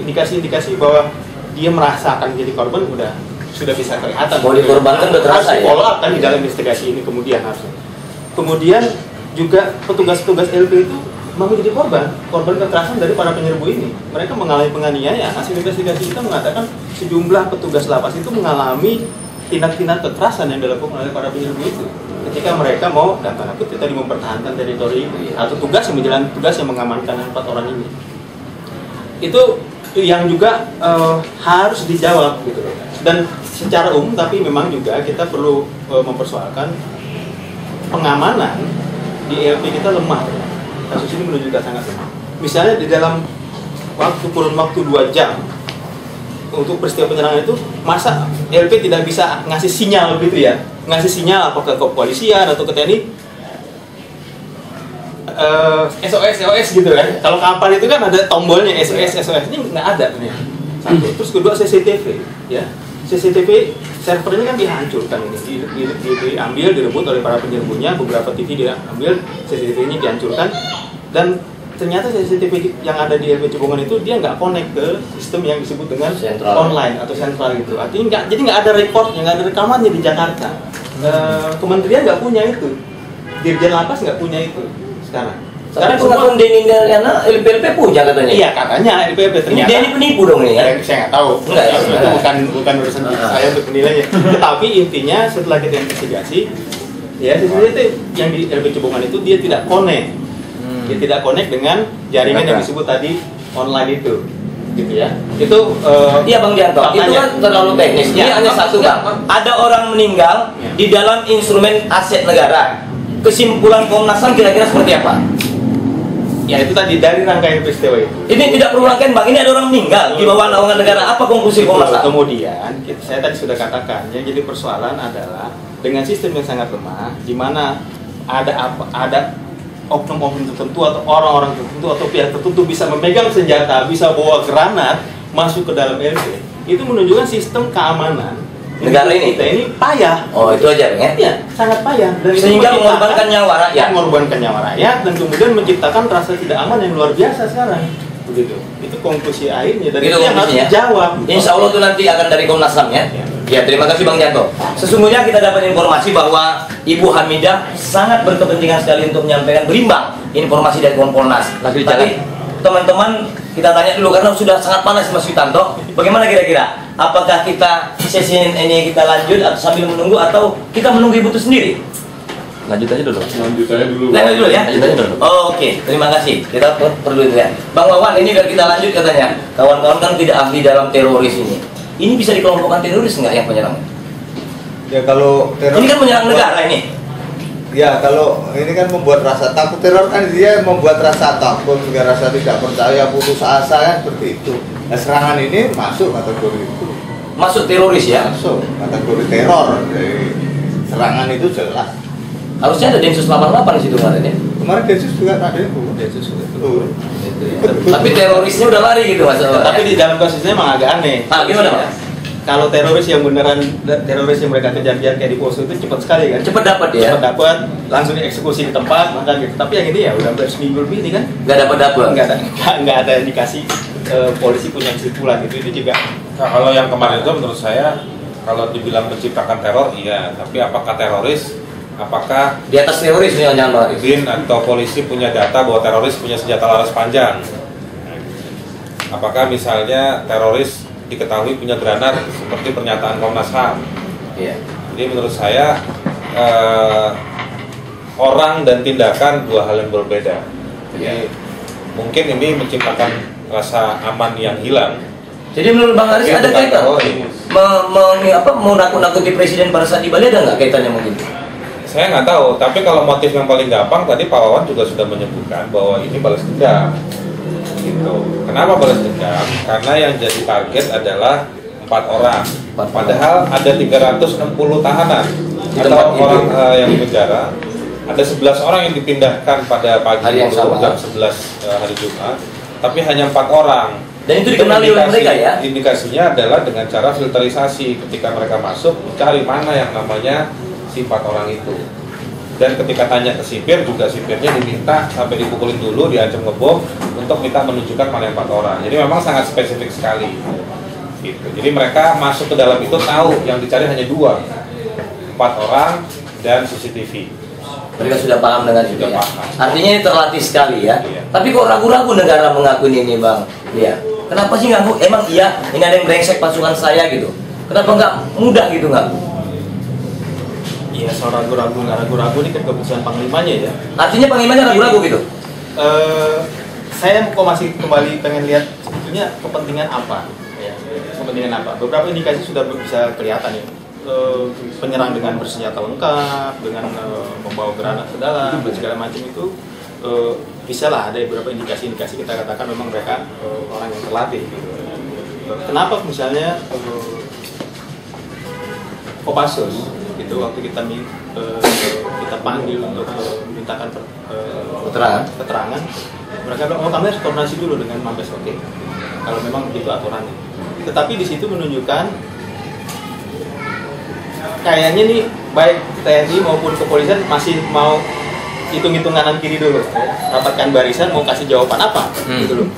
Indikasi-indikasi bahwa dia merasa akan menjadi korban sudah bisa kelihatan. Bahwa dikorbankan udah terasa ya. Follow up kan di dalam investigasi ini kemudian harusnya. Kemudian juga petugas-petugas LP itu mau menjadi korban kekerasan dari para penyerbu ini. Mereka mengalami penganiayaan. Hasil investigasi kita mengatakan sejumlah petugas lapas itu mengalami tindak-tindak kekerasan yang dilakukan oleh para penyerbu itu. Ketika mereka mau dan tanda kutip tadi mempertahankan teritori ini atau tugas yang menjalani tugas yang mengamankan 4 orang ini. Itu yang juga harus dijawab gitu. Dan secara umum tapi memang juga kita perlu mempersoalkan pengamanan di LP kita lemah. Kasus ini menunjukkan sangat lemah. Misalnya di dalam kurun waktu 2 jam untuk peristiwa penyerangan itu, masa LP tidak bisa ngasih sinyal begitu ya? Ngasih sinyal apakah ke kepolisian atau ke TNI SOS gitu kan? Kalau kapal itu kan ada tombolnya SOS, ini nggak ada nih. Satu. Terus kedua CCTV ya. CCTV servernya kan dihancurkan ini, diambil, direbut oleh para penyerbunya, beberapa TV diambil, CCTV-nya dihancurkan, dan ternyata CCTV yang ada di LP Cibongan itu dia nggak connect ke sistem yang disebut dengan sentral. Online atau sentral gitu. Artinya jadi nggak ada rekodnya, nggak ada rekamannya di Jakarta. Kementerian nggak punya itu, Dirjen Lapas nggak punya itu sekarang. Sekarang pengakuan Denny Indrayana LPLP punya katanya. Iya katanya LPLP ternyata. Denny penipu dong ini ya? Saya nggak tahu. Enggak ya. Itu bukan urusan saya untuk menilainya. Tetapi intinya setelah kita investigasi, ya itu yang di LP Cibongan itu dia tidak connect. Dia tidak connect dengan jaringan yang disebut tadi online itu. Gitu ya. Itu iya Bang Dianto. Itu kan terlalu teknis. Ini hanya satu Bang. Ada orang meninggal di dalam instrumen aset negara. Kesimpulan Komnas HAM kira-kira seperti apa? Ya itu tadi dari rangkaian peristiwa itu. Ini tidak perlu rangkaian Bang, ini ada orang meninggal di bawah naungan negara. Apa konklusi Komnas HAM? Kemudian saya tadi sudah katakan, yang jadi persoalan adalah dengan sistem yang sangat lemah, di mana ada oknum-oknum tertentu atau orang-orang tertentu atau pihak tertentu bisa memegang senjata, bisa bawa granat masuk ke dalam LP. Itu menunjukkan sistem keamanan negara ini kita ini payah. Oh itu aja ya? Ya sangat payah. Dan sehingga mengorbankan nyawa rakyat. Mengorbankan nyawa rakyat dan kemudian menciptakan rasa tidak aman yang luar biasa sekarang. Begitu. Itu konklusi akhirnya dan itu yang harus dijawab. Insya Allah itu nanti akan dari Komnas HAM ya. Ya terima kasih Bang Dianto. Sesungguhnya kita dapat informasi bahwa Ibu Hamidah sangat berkepentingan sekali untuk menyampaikan berimbang informasi dari Kompolnas. Tapi teman-teman kita tanya dulu karena sudah sangat panas Mas Witanto. Bagaimana kira-kira? Apakah kita sesi ini kita lanjut atau sambil menunggu atau kita menunggu Ibu itu sendiri? Lanjut aja dulu. Lanjut aja dulu. Lanjut dulu ya. Lanjut aja dulu. Oh, oke, terima kasih. Kita perlu itu ya. Bang Wawan ini biar kita lanjut katanya. Kawan-kawan kan tidak ahli dalam teroris ini. Ini bisa dikelompokkan teroris nggak yang penyerang? Ya kalau teror. Ini kan menyerang negara ini. Ya kalau ini kan membuat rasa takut, teror kan dia membuat rasa takut, juga rasa tidak percaya, putus asa kan seperti itu. Nah, serangan ini masuk kategori itu. Masuk teroris ya? Masuk kategori teror. Jadi serangan itu jelas. Harusnya ada Densus 88 di situ kemarin ya? Kemarin Densus juga ada itu. Densus juga. Tapi terorisnya udah lari gitu Mas. Tapi di dalam kasusnya memang agak aneh. Ah gimana Mas? Kalau teroris yang beneran teroris yang mereka kejar-kejar kayak di Poso itu cepat sekali kan? Cepat dapat ya? Cepat dapat, langsung dieksekusi di tempat, makan gitu. Tapi yang ini ya udah seminggu lebih ini kan? Nggak dapat. Nggak ada indikasi polisi punya kesimpulan itu juga. Nah, kalau yang kemarin itu menurut saya kalau dibilang menciptakan teror iya, tapi apakah teroris? Apakah di atas teroris nih jangan bin atau polisi punya data bahwa teroris punya senjata laras panjang? Apakah misalnya teroris diketahui punya granat seperti pernyataan Komnas HAM? Iya. Jadi menurut saya orang dan tindakan dua hal yang berbeda. Jadi mungkin ini menciptakan rasa aman yang hilang. Jadi menurut Bang Haris ada kaitan mau nakut-nakuti presiden pada saat di Bali, ada nggak kaitannya mungkin? Saya nggak tahu, tapi kalau motif yang paling gampang tadi Pak Wawan juga sudah menyebutkan bahwa ini balas dendam. Gitu. Kenapa balas dendam? Karena yang jadi target adalah 4 orang. Padahal ada 360 tahanan atau orang yang di penjara. Ada 11 orang yang dipindahkan pada pagi hari yang sama, jam 11 hari Jumat, tapi hanya 4 orang. Dan itu dikenali oleh mereka ya? Indikasinya adalah dengan cara filterisasi. Ketika mereka masuk, cari mana yang namanya si 4 orang itu. Dan ketika tanya ke sipir, juga sipirnya diminta sampai dipukulin dulu, diancam ngebom untuk minta menunjukkan mana yang 4 orang. Jadi memang sangat spesifik sekali. Gitu. Jadi mereka masuk ke dalam itu tahu yang dicari hanya 4 orang dan CCTV. Mereka sudah paham dengan itu ya. Artinya ini terlatih sekali ya. Iya. Tapi kok ragu-ragu negara mengakui ini Bang? Iya. Kenapa sih ngaku? Emang iya ini ada yang brengsek pasukan saya gitu. Kenapa nggak mudah gitu nggak? Iya, soal ragu-ragu nggak ragu-ragu ini kan keputusan panglimanya ya. Artinya panglimanya ragu-ragu gitu? Saya kok masih kembali pengen lihat sebetulnya kepentingan apa ya. Kepentingan apa? Beberapa indikasi sudah bisa kelihatan ya. Penyerang dengan bersenjata lengkap, dengan membawa granat ke dalam dan segala macam itu bisa lah ada beberapa indikasi-indikasi kita katakan memang mereka orang yang terlatih. Kenapa misalnya Kopassus itu waktu kita panggil untuk mintakan keterangan, mereka bilang kami harus koordinasi dulu dengan Mabes Oke, kalau memang begitu aturannya. Tetapi di situ menunjukkan kayaknya nih baik TNI maupun kepolisian masih mau hitung-hitung kanan kiri dulu, rapatkan barisan mau kasih jawaban apa, gitu loh.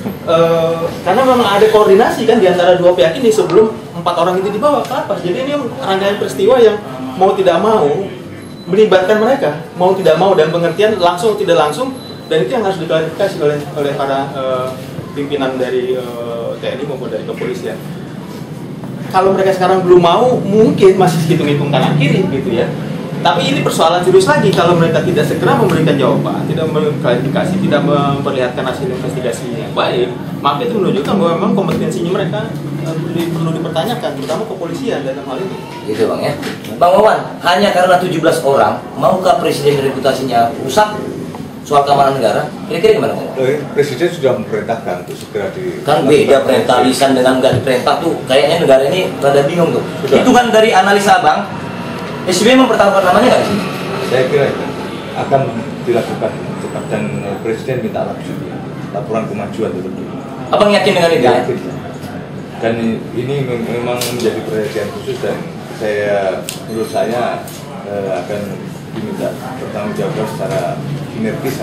Karena memang ada koordinasi kan di antara dua pihak ini sebelum 4 orang itu dibawa ke lapas. Jadi ini rangkaian peristiwa yang mau tidak mau melibatkan mereka, mau tidak mau, dan pengertian langsung tidak langsung, dan itu yang harus diklarifikasi oleh para pimpinan dari TNI maupun dari kepolisian. Kalau mereka sekarang belum mau, mungkin masih hitung-hitung kanan kiri gitu ya. Tapi ini persoalan serius lagi kalau mereka tidak segera memberikan jawaban, tidak mengklarifikasi, tidak memperlihatkan hasil investigasi yang baik, maka itu menunjukkan bahwa memang kompetensinya mereka perlu dipertanyakan, terutama kepolisian dalam hal ini. Gitu Bang ya. Bang Wawan, hanya karena 17 orang, maukah presiden reputasinya rusak soal keamanan negara? Kira-kira gimana Bang? Presiden sudah memerintahkan untuk segera di. Kan beda perintah lisan dengan nggak diperintah tuh, kayaknya negara ini rada bingung tuh. Sudah. Itu kan dari analisa Bang, SBY mempertahankan namanya nggak sih? Saya kira itu akan dilakukan cepat, dan Presiden minta laporan kemajuan itu. Abang yakin dengan itu? Yakin. Dan ini memang menjadi perhatian khusus, dan menurut saya akan diminta bertanggung jawab secara sinergis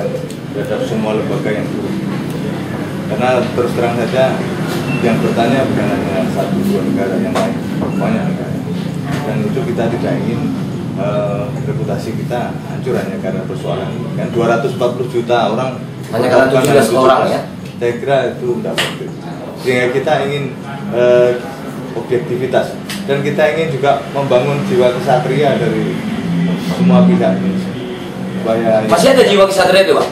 terhadap semua lembaga yang turun. Karena terus terang saja yang bertanya bukan hanya 1-2 negara, yang lain banyak negara. Dan itu kita tidak ingin reputasi kita hancur hanya karena persoalan ini. Kan 240 juta orang hanya karena 17 orang ya. Saya kira itu tidak penting. Sehingga kita ingin objektivitas, dan kita ingin juga membangun jiwa kesatria dari semua pihak ini. Supaya masih ada jiwa kesatria itu Bang?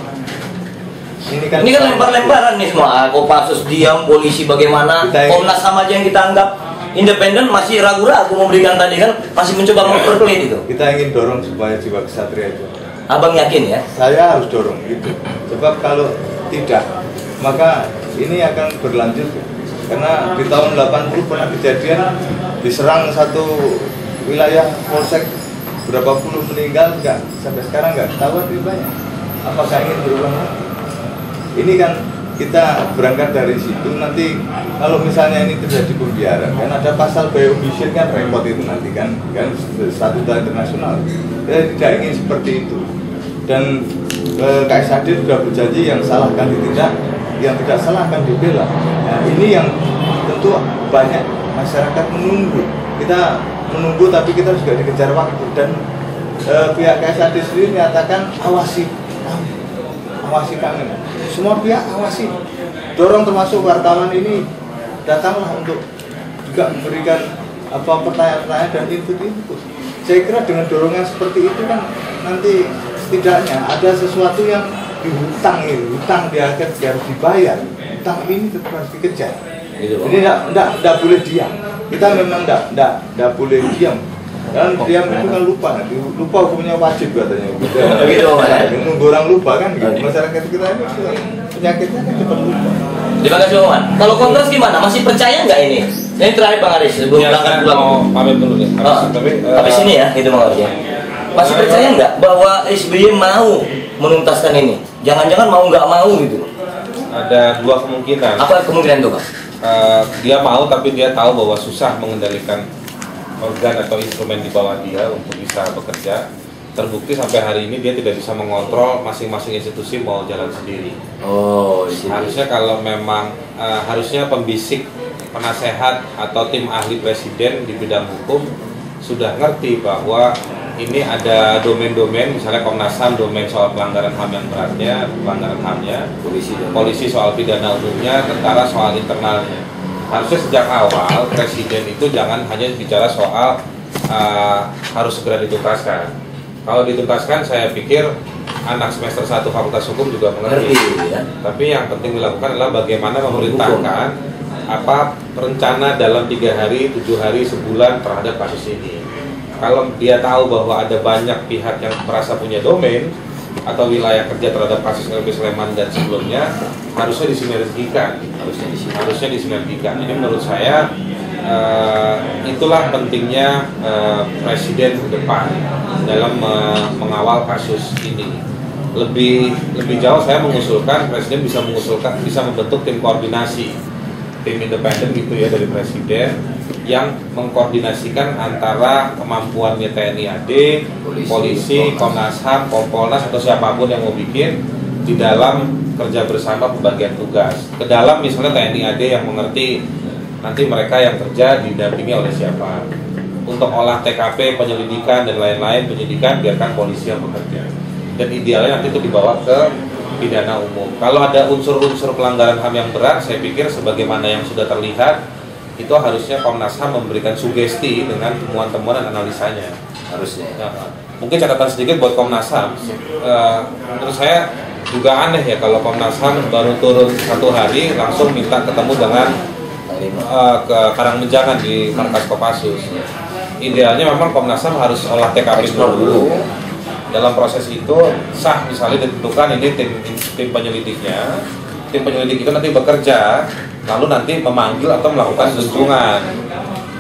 Ini kan lempar-lemparan nih semua. Kopassus diam, polisi bagaimana, Komnas HAM aja yang kita anggap independen masih ragu-ragu memberikan, tadi kan masih mencoba memperpelit itu. Kita ingin dorong supaya jiwa kesatria itu. Abang yakin ya? Saya harus dorong itu. Sebab kalau tidak, maka ini akan berlanjut. Karena di tahun 80 pernah kejadian diserang satu wilayah polsek, berapa puluh meninggal, enggak sampai sekarang enggak ketahuan rimbanya. Apakah ingin berulang lagi? Ini kan kita berangkat dari situ. Nanti kalau misalnya ini terjadi pembiaran, kan ada pasal biomicid kan repot itu nanti kan statuta internasional. Kita tidak ingin seperti itu. Dan KSAD sudah berjanji yang salah akan ditindak, yang tidak salah akan dibela. Nah, ini yang tentu banyak masyarakat menunggu. Kita menunggu, tapi kita juga dikejar waktu. Dan pihak KSAD sendiri menyatakan awasi kami, semua pihak awasi. dorong termasuk wartawan ini datanglah untuk juga memberikan pertanyaan-pertanyaan dan input-input. Saya kira dengan dorongan seperti itu kan nanti setidaknya ada sesuatu yang dihutang ini, hutang dia harus dibayar, hutang ini tetap harus dikejar. Jadi tidak boleh diam. Kita memang tidak boleh diam. Dan diam itu kan lupa hukumnya wajib katanya. Nunggu orang lupa kan gitu. Masyarakat kita ini penyakitnya kan cepat lupa. Terima kasih Bang Wan. Kalau Kontras gimana? Masih percaya nggak ini? Ini terakhir Bang Aris sebelum berangkat pulang. Mau pamit dulu nih. Habis ini ya, itu Bang Aris ya. Masih percaya nggak bahwa SBY mau menuntaskan ini? Jangan-jangan mau nggak mau gitu? Ada dua kemungkinan. Apa kemungkinan itu Bang? Dia mau tapi dia tahu bahwa susah mengendalikan organ atau instrumen di bawah dia untuk bisa bekerja. Terbukti sampai hari ini dia tidak bisa mengontrol masing-masing institusi mau jalan sendiri. Harusnya kalau memang harusnya pembisik, penasehat atau tim ahli presiden di bidang hukum sudah ngerti bahwa ini ada domain-domain, misalnya Komnas HAM domain soal pelanggaran HAM yang beratnya, pelanggaran HAM-nya, polisi soal pidana umumnya, tentara soal internalnya. Harusnya sejak awal presiden itu jangan hanya bicara soal harus segera dituntaskan. Kalau dituntaskan saya pikir anak semester 1 Fakultas Hukum juga mengerti. Ya. Tapi yang penting dilakukan adalah bagaimana memerintahkan rencana dalam 3 hari, 7 hari, sebulan terhadap kasus ini. Kalau dia tahu bahwa ada banyak pihak yang merasa punya domain atau wilayah kerja terhadap kasus LP Sleman dan sebelumnya, harusnya disinergikan. Harusnya disinergikan. Ini menurut saya itulah pentingnya presiden ke depan dalam mengawal kasus ini. Lebih jauh saya mengusulkan presiden bisa membentuk tim koordinasi, tim independen gitu ya dari presiden yang mengkoordinasikan antara kemampuannya TNI AD, polisi, Komnas HAM, Kompolnas atau siapapun yang mau bikin di dalam kerja bersama pembagian tugas. Ke dalam misalnya TNI AD yang mengerti nanti mereka yang kerja didampingi oleh siapa. Untuk olah TKP, penyelidikan dan lain-lain, penyidikan biarkan polisi yang bekerja. Dan idealnya nanti itu dibawa ke pidana umum. Kalau ada unsur-unsur pelanggaran HAM yang berat, saya pikir sebagaimana yang sudah terlihat, itu harusnya Komnas HAM memberikan sugesti dengan temuan-temuan dan analisanya. Harusnya. Nah, mungkin catatan sedikit buat Komnas HAM. Menurut saya juga aneh ya kalau Komnas HAM baru turun 1 hari langsung minta ketemu dengan ke Karangmenjangan di markas Kopassus. Idealnya memang Komnas HAM harus olah TKP dulu. Dalam proses itu sah misalnya ditentukan ini tim penyelidiknya. Tim penyelidik itu nanti bekerja, lalu nanti memanggil atau melakukan kunjungan.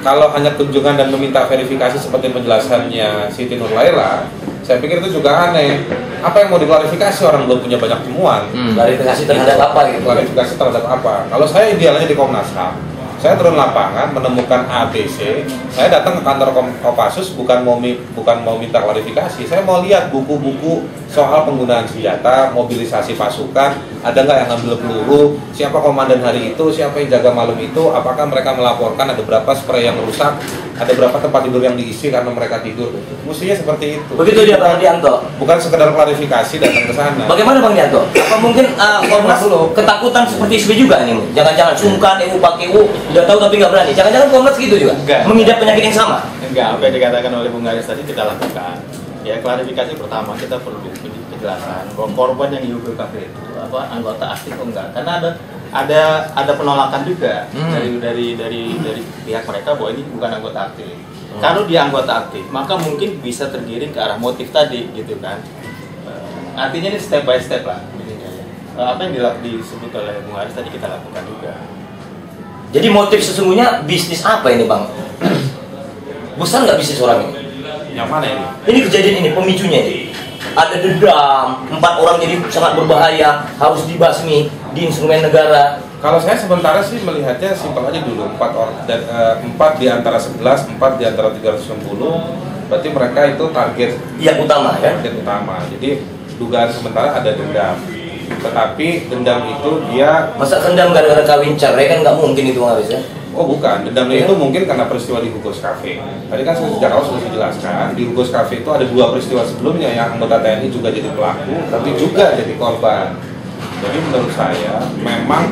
Kalau hanya kunjungan dan meminta verifikasi seperti penjelasannya Siti Nurlaila, saya pikir itu juga aneh. Apa yang mau diklarifikasi, orang belum punya banyak temuan. Klarifikasi terhadap apa gitu? Klarifikasi terhadap apa? Kalau saya idealnya di Komnas HAM, saya turun lapangan menemukan ABC, saya datang ke kantor Kopassus bukan mau minta klarifikasi, saya mau lihat buku-buku soal penggunaan senjata, mobilisasi pasukan, ada nggak yang ngambil peluru, siapa komandan hari itu, siapa yang jaga malam itu, apakah mereka melaporkan ada berapa spray yang rusak, ada berapa tempat tidur yang diisi karena mereka tidur. Mestinya seperti itu. Begitu dia Bang Dianto. Bukan sekedar klarifikasi datang ke sana. Bagaimana Bang Dianto? Apa mungkin Komnas ketakutan seperti SBY juga nih? Jangan-jangan sungkan, pakai udah tahu tapi nggak berani. Jangan-jangan Komnas gitu juga? Mengidap penyakit yang sama? Enggak, apa yang dikatakan oleh Bung Garis tadi kita lakukan. Ya, klarifikasi pertama kita perlu penjelasan bahwa korban yang dihukum KPK itu anggota aktif atau enggak, karena ada penolakan juga dari pihak mereka bahwa ini bukan anggota aktif. Kalau dia anggota aktif, maka mungkin bisa tergiring ke arah motif tadi gitu kan. Artinya ini step by step lah. Apa yang disebut oleh Bung Haris tadi kita lakukan juga. Jadi motif sesungguhnya bisnis apa ini Bang? Besar nggak bisnis orang ini? Yang mana ini? Ini kejadian ini, pemicunya ini. Ada dendam, 4 orang jadi sangat berbahaya, harus dibasmi di instrumen negara. Kalau saya sementara sih melihatnya simpel aja dulu, 4 orang dan 4 di antara 11, 4 di antara 360, berarti mereka itu target yang utama kan? Target utama. Jadi dugaan sementara ada dendam. Tetapi dendam itu dia masa dendam gara-gara kawin cerai kan nggak mungkin itu harus ya? Oh bukan, dendamnya itu mungkin karena peristiwa di Hugos Cafe. Tadi kan sejak awal sudah dijelaskan, di Hugos Cafe itu ada 2 peristiwa sebelumnya yang anggota TNI juga jadi pelaku, tapi juga jadi korban. Jadi menurut saya memang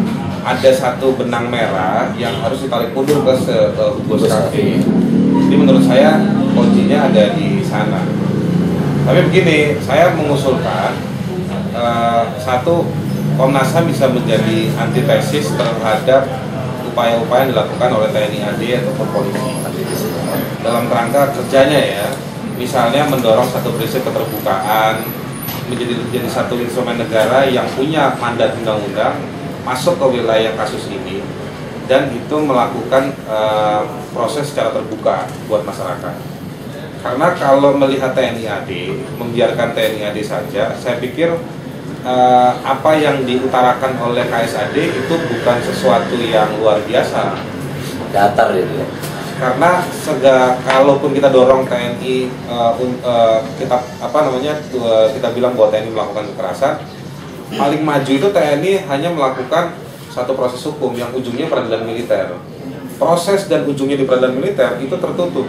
ada satu benang merah yang harus ditarik mundur ke Hugos Cafe. Jadi menurut saya kuncinya ada di sana. Tapi begini, saya mengusulkan satu, Komnas HAM bisa menjadi antitesis terhadap upaya-upaya yang dilakukan oleh TNI AD ataupun polisi dalam rangka kerjanya ya. Misalnya mendorong satu prinsip keterbukaan, menjadi satu instrumen negara yang punya mandat undang-undang masuk ke wilayah kasus ini dan itu melakukan proses secara terbuka buat masyarakat. Karena kalau melihat TNI AD, membiarkan TNI AD saja, saya pikir apa yang diutarakan oleh KSAD itu bukan sesuatu yang luar biasa. Datar itu ya. Karena kalaupun kita dorong TNI, kita bilang bahwa TNI melakukan kekerasan, paling maju itu TNI hanya melakukan satu proses hukum yang ujungnya peradilan militer. Proses dan ujungnya di peradilan militer itu tertutup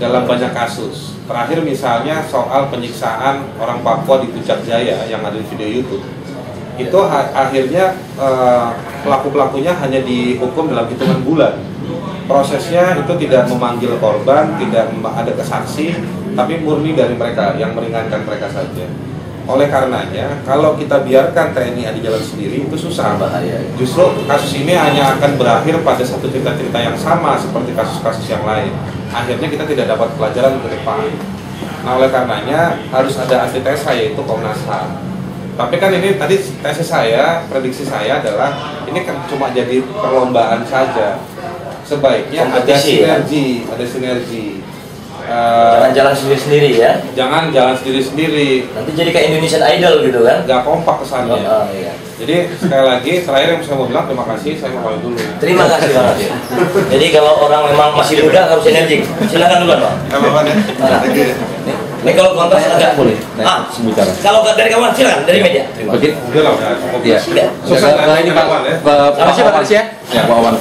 dalam banyak kasus. Terakhir misalnya soal penyiksaan orang Papua di Puncak Jaya yang ada di video YouTube. Itu akhirnya pelaku-pelakunya hanya dihukum dalam hitungan bulan. Prosesnya itu tidak memanggil korban, tidak ada kesaksi, tapi murni dari mereka yang meringankan mereka saja. Oleh karenanya, kalau kita biarkan TNI AD jalan sendiri itu susah, bahaya. Justru kasus ini hanya akan berakhir pada satu cerita-cerita yang sama seperti kasus-kasus yang lain. Akhirnya kita tidak dapat pelajaran ke depan. Nah, oleh karenanya harus ada antitesa yaitu Komnas HAM. Tapi kan ini tadi tesis saya, prediksi saya adalah ini kan cuma jadi perlombaan saja. Sebaiknya ada sinergi, ada sinergi. Jangan jalan sendiri-sendiri ya. Jangan jalan sendiri-sendiri. Nanti jadi kayak Indonesian Idol gitu kan? Gak kompak kesannya. Iya. Jadi sekali lagi, terakhir yang saya mau bilang terima kasih, saya mau pamit dulu. Terima kasih Bang. Jadi kalau orang memang masih muda harus energik. Silakan dulu Bang. Ini kalau kontras agak boleh. Sebentar. Kalau dari kawan silakan dari media. Begitu. Udah lah, udah cukup. Iya. Nah, Ini Pak Wawan ya. Ya Pak Wawan.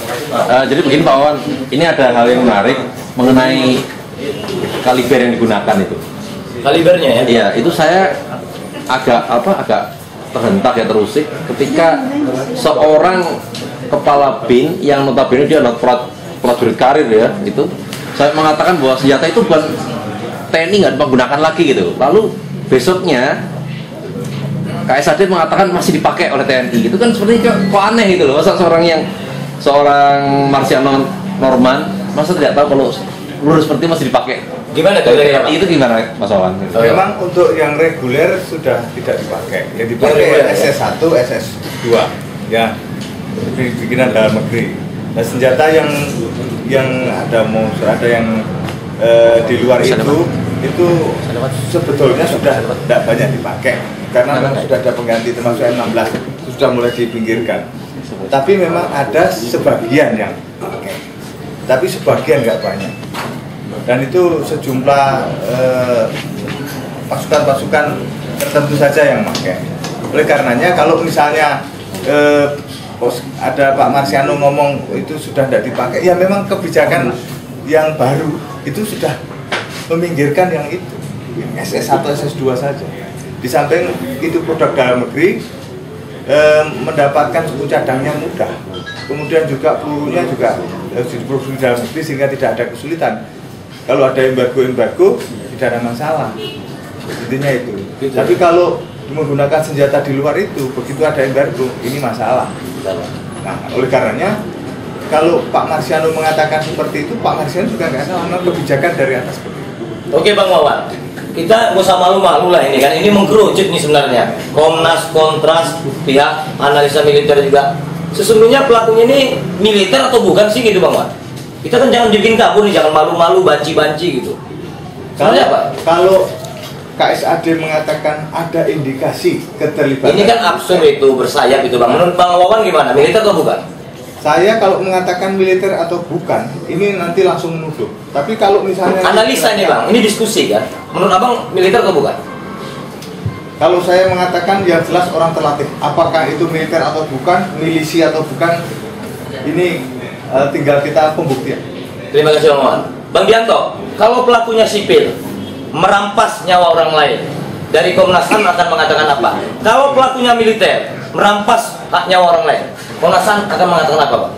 Jadi begini Pak Wawan, ini ada hal yang menarik mengenai kaliber yang digunakan itu. Kalibernya ya? Iya, itu saya agak terhentak ya, terusik ketika seorang kepala BIN yang notabene dia adalah prajurit karir ya, itu saya mengatakan bahwa senjata itu bukan TNI nggak digunakan lagi gitu. Lalu besoknya KSAD mengatakan masih dipakai oleh TNI. Itu kan seperti kok aneh gitu loh. Masa seorang Marsiano Norman masa tidak tahu kalau peluru seperti masih dipakai. Gimana dari itu gimana Mas Wawan? Memang untuk yang reguler sudah tidak dipakai. Yang dipakai SS1, SS2 ya, bikinan dalam negeri. Nah, senjata yang ada yang di luar itu sebetulnya sudah tidak banyak dipakai karena memang sudah ada pengganti termasuk M16 sudah mulai dipinggirkan. Tapi memang ada sebagian yang dipakai, tapi sebagian nggak banyak. Dan itu sejumlah pasukan-pasukan tertentu saja yang pakai. Oleh karenanya kalau misalnya ada Pak Marsiano ngomong itu sudah tidak dipakai, ya memang kebijakan yang baru itu sudah meminggirkan yang itu SS1, SS2 saja. Di samping itu produk dalam negeri mendapatkan suku cadangnya mudah. Kemudian juga pelurunya juga diproduksi dalam negeri sehingga tidak ada kesulitan. Kalau ada embargo tidak ada masalah. Intinya itu. Tapi kalau menggunakan senjata di luar itu, begitu ada embargo, ini masalah. Nah, oleh karenanya kalau Pak Marsiano mengatakan seperti itu, Pak Marsiano juga nggak salah, memang kebijakan dari atas seperti itu. Oke Bang Wawan, kita nggak usah malu-malu lah ini kan, ini mengkerucut nih sebenarnya. Komnas, Kontras, pihak analisa militer juga. Sesungguhnya pelakunya ini militer atau bukan sih gitu Bang Wawan? Kita kan jangan bikin kabur nih, jangan malu-malu, banci-banci gitu. Soalnya apa? Kalau KSAD mengatakan ada indikasi keterlibatan. Ini kan absurd itu, bersayap itu Bang. Menurut Bang Wawan gimana? Militer atau bukan? Saya kalau mengatakan militer atau bukan, ini nanti langsung menuduh. Tapi kalau misalnya analisa nih Bang, ini diskusi kan. Menurut Abang militer atau bukan? Kalau saya mengatakan yang jelas orang terlatih. Apakah itu militer atau bukan, milisi atau bukan, ini tinggal kita pembuktian. Terima kasih Bang Wawan. Bang Dianto, kalau pelakunya sipil merampas nyawa orang lain, dari Komnas HAM akan mengatakan apa? Kalau pelakunya militer merampas hak nyawa orang lain, Komnas HAM akan mengatakan apa, Pak?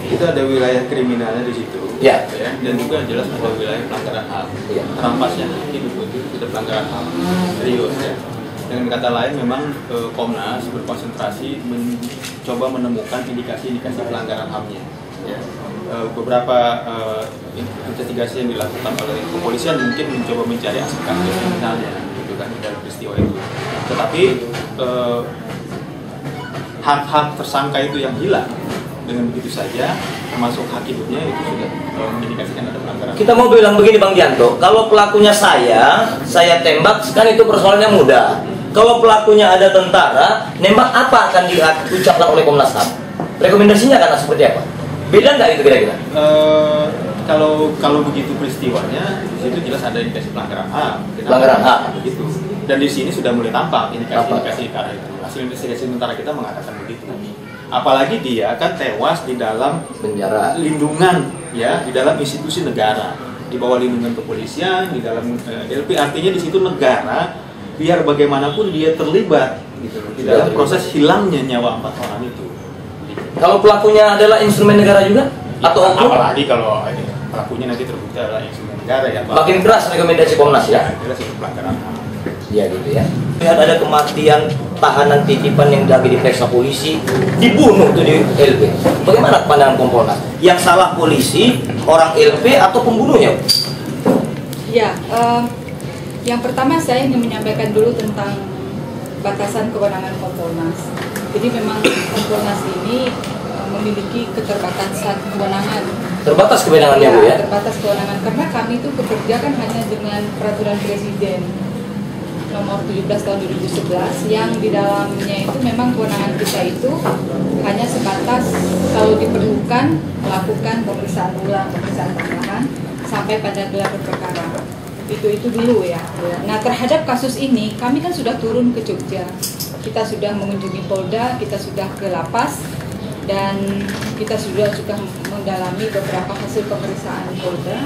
Itu ada wilayah kriminalnya di situ. Ya. Dan juga jelas bahwa wilayah pelanggaran HAM. Ya. Rampasnya itu sudah pelanggaran HAM serius ya. Dengan kata lain memang Komnas berkonsentrasi mencoba menemukan indikasi-indikasi pelanggaran HAM-nya. Ya. Beberapa investigasi yang dilakukan oleh kepolisian mungkin mencoba mencari aspek kriminalnya, gitu kan, dalam peristiwa itu. Tetapi hak-hak tersangka itu yang hilang dengan begitu saja, termasuk hak hidupnya itu sudah mengindikasikan ada pelanggaran. Kita mau bilang begini, Bang Dianto, kalau pelakunya saya tembak, kan itu persoalannya mudah. Kalau pelakunya ada tentara, nembak apa akan diucapkan oleh Komnas HAM? Rekomendasinya akan seperti apa? Beda nggak itu kira-kira? Kalau begitu peristiwanya, di situ jelas ada indikasi pelanggaran HAM. Pelanggaran HAM. Begitu. Dan di sini sudah mulai tampak indikasi-indikasi ke arah itu. Hasil investigasi sementara kita mengatakan begitu. Apalagi dia kan tewas di dalam penjara, lindungan ya, di dalam institusi negara, di bawah lindungan kepolisian, di dalam LP. Artinya di situ negara biar bagaimanapun dia terlibat gitu di dalam proses hilangnya nyawa 4 orang itu. Kalau pelakunya adalah instrumen negara juga? Ya, atau oknum? apalagi kalau pelakunya nanti terbukti adalah instrumen negara ya. Makin keras rekomendasi Komnas ya? Jelas itu pelanggaran HAM. Ya gitu ya. Lihat ada kematian tahanan titipan yang lagi diperiksa polisi, dibunuh tuh di LP. Bagaimana pandangan Kompolnas? Yang salah polisi, orang LP atau pembunuhnya? Ya, yang pertama saya ingin menyampaikan dulu tentang batasan kewenangan Kompolnas. Jadi memang Kompolnas ini memiliki keterbatasan kewenangan. Terbatas kewenangannya, Bu ya? Terbatas kewenangan karena kami itu bekerja kan hanya dengan peraturan presiden nomor 17 tahun 2011 yang di dalamnya itu memang kewenangan kita itu hanya sebatas kalau diperlukan melakukan pemeriksaan ulang, pemeriksaan tambahan sampai pada gelar perkara. Itu dulu ya. Nah, terhadap kasus ini kami kan sudah turun ke Jogja. Kita sudah mengunjungi Polda, kita sudah ke lapas, dan kita sudah mendalami beberapa hasil pemeriksaan Polda.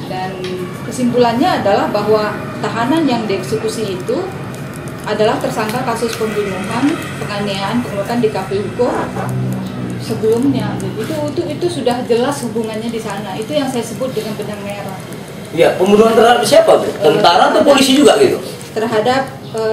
Dan kesimpulannya adalah bahwa tahanan yang dieksekusi itu adalah tersangka kasus pembunuhan, penganiayaan, pengeroyokan di KPUKO sebelumnya. Itu sudah jelas hubungannya di sana. Itu yang saya sebut dengan benang merah. Ya, pembunuhan terhadap siapa, Bu? Tentara atau polisi juga gitu? Terhadap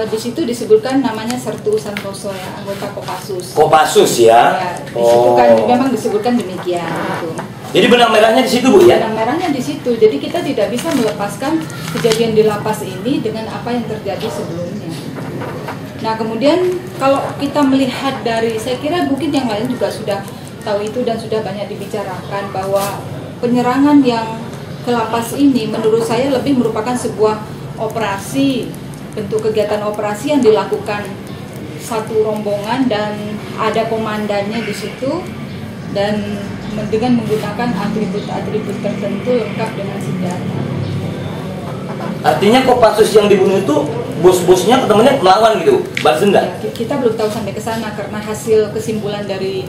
di situ disebutkan namanya Sertu Santoso ya, anggota Kopassus. Kopassus ya? Ya, disebutkan, memang disebutkan demikian. Gitu. Jadi benang merahnya di situ, Bu ya? Benang merahnya di situ. Jadi kita tidak bisa melepaskan kejadian di lapas ini dengan apa yang terjadi sebelumnya. Nah, kemudian kalau kita melihat dari, saya kira mungkin yang lain juga sudah tahu itu dan sudah banyak dibicarakan bahwa penyerangan yang ke lapas ini menurut saya lebih merupakan sebuah operasi, bentuk kegiatan operasi yang dilakukan satu rombongan dan ada komandannya di situ dan dengan menggunakan atribut-atribut tertentu lengkap dengan senjata. Artinya Kopassus yang dibunuh itu bos-bosnya ketemunya melawan gitu, balas dendam? Ya, kita belum tahu sampai ke sana karena hasil kesimpulan dari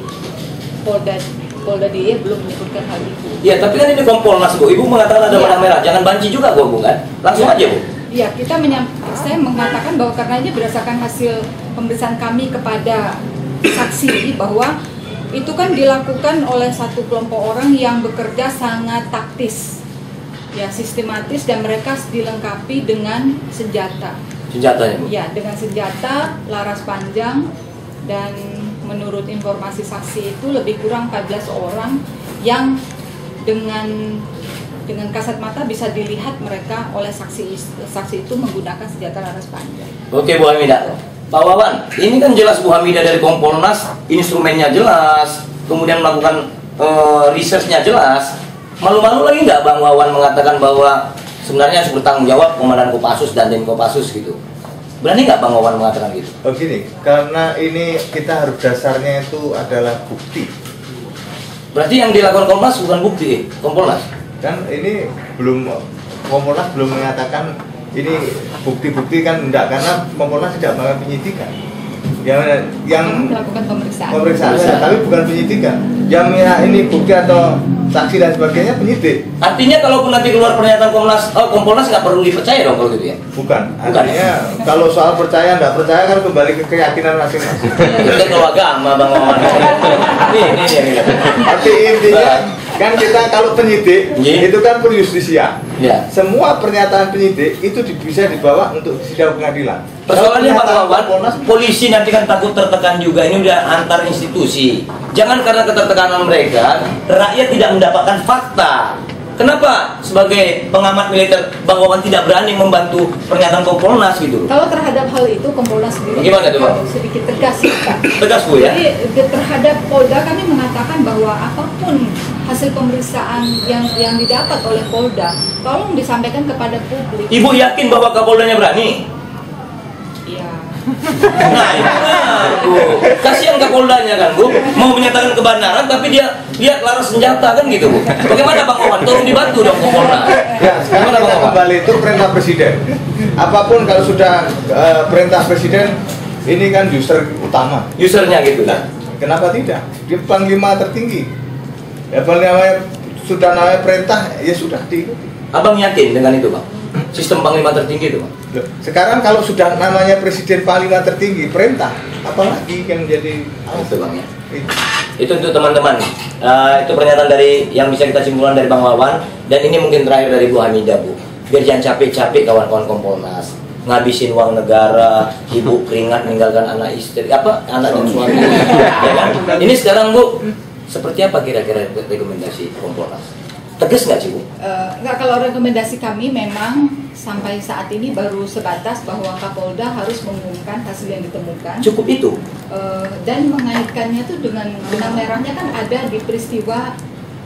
Polda DIY belum menyebutkan hal itu. Ya, tapi kan ini Kompolnas, Bu. Ibu mengatakan ada benang merah, jangan banci juga, Bu, kan? Langsung aja, Bu. Iya, saya mengatakan bahwa karena ini berdasarkan hasil pemeriksaan kami kepada saksi bahwa itu kan dilakukan oleh satu kelompok orang yang bekerja sangat taktis, ya sistematis, dan mereka dilengkapi dengan senjata. Senjatanya, Bu? Ya, dengan senjata, laras panjang, dan menurut informasi saksi itu lebih kurang 14 orang yang dengan kasat mata bisa dilihat mereka oleh saksi itu menggunakan senjata laras panjang. Oke, Bu Hamidah. Pak Wawan, ini kan jelas Bu Hamidah dari Kompolnas, instrumennya jelas, kemudian melakukan researchnya jelas. Malu-malu lagi nggak Bang Wawan mengatakan bahwa sebenarnya harus bertanggung jawab Komandan Kopassus dan Dem Kopassus gitu? Berani nggak Bang Wawan mengatakan gitu? Oh gini, karena ini kita harus dasarnya itu adalah bukti. Berarti yang dilakukan Kompolnas bukan bukti, Kompolnas? Kan ini Kompolnas belum mengatakan ini bukti-bukti kan enggak, karena Kompolnas tidak melakukan penyidikan. yang melakukan pemeriksaan. tapi bukan penyidikan. Yang ini bukti atau saksi dan sebagainya penyidik. Artinya kalaupun nanti keluar pernyataan Kompolnas nggak perlu dipercaya dong kalau gitu ya? Bukan. Artinya kalau soal percaya nggak percaya kan kembali ke keyakinan masing-masing. Itu kalau agama Bang Wawan. Ini. Tapi intinya kan kita kalau penyidik itu kan pro justisia. Ya. Semua pernyataan penyidik itu bisa dibawa untuk sidang pengadilan. Persoalannya Pak Wawan, polisi nanti kan takut tertekan juga. Ini udah antar institusi. Jangan karena ketertekanan mereka, rakyat tidak mendapatkan fakta. Kenapa sebagai pengamat militer Bang Wawan tidak berani membantu pernyataan Kompolnas gitu? Kalau terhadap hal itu Kompolnas sendiri Gimana tuh, Bang? sedikit tegas ya, Pak. Tegas Bu ya? Jadi terhadap Polda kami mengatakan bahwa apapun hasil pemeriksaan yang didapat oleh Polda, tolong disampaikan kepada publik. Ibu yakin bahwa Kapoldanya berani? Iya. Nah, itu Bu. Kasihan Kapoldanya kan, Bu. Mau menyatakan kebenaran tapi dia laras senjata kan gitu, Bu. Bagaimana Bang Wawan? Tolong dibantu dong Kompolnas. Ya, sekarang kita kembali itu perintah presiden. Apapun kalau sudah perintah presiden, ini kan user utama. Usernya gitu kan. Kenapa tidak? Dia panglima tertinggi. Ya panglima sudah namanya perintah, ya sudah diikuti. Abang yakin dengan itu, Bang? Sistem panglima tertinggi itu, Bang? Sekarang kalau sudah namanya presiden panglima tertinggi, perintah, apalagi yang jadi Itu Bang ya. Itu untuk teman-teman. Itu pernyataan dari yang bisa kita simpulkan dari Bang Wawan, dan ini mungkin terakhir dari Bu Hamidah, Bu. Biar jangan capek-capek kawan-kawan Kompolnas ngabisin uang negara, ibu keringat meninggalkan anak istri, anak dan suami. Ya kan? Ini sekarang Bu, seperti apa kira-kira rekomendasi Kompolnas? Tegas nggak sih Bu? Nggak, kalau rekomendasi kami memang sampai saat ini baru sebatas bahwa Kapolda harus mengumumkan hasil yang ditemukan. Cukup itu? Dan mengaitkannya tuh dengan benang merahnya kan ada di peristiwa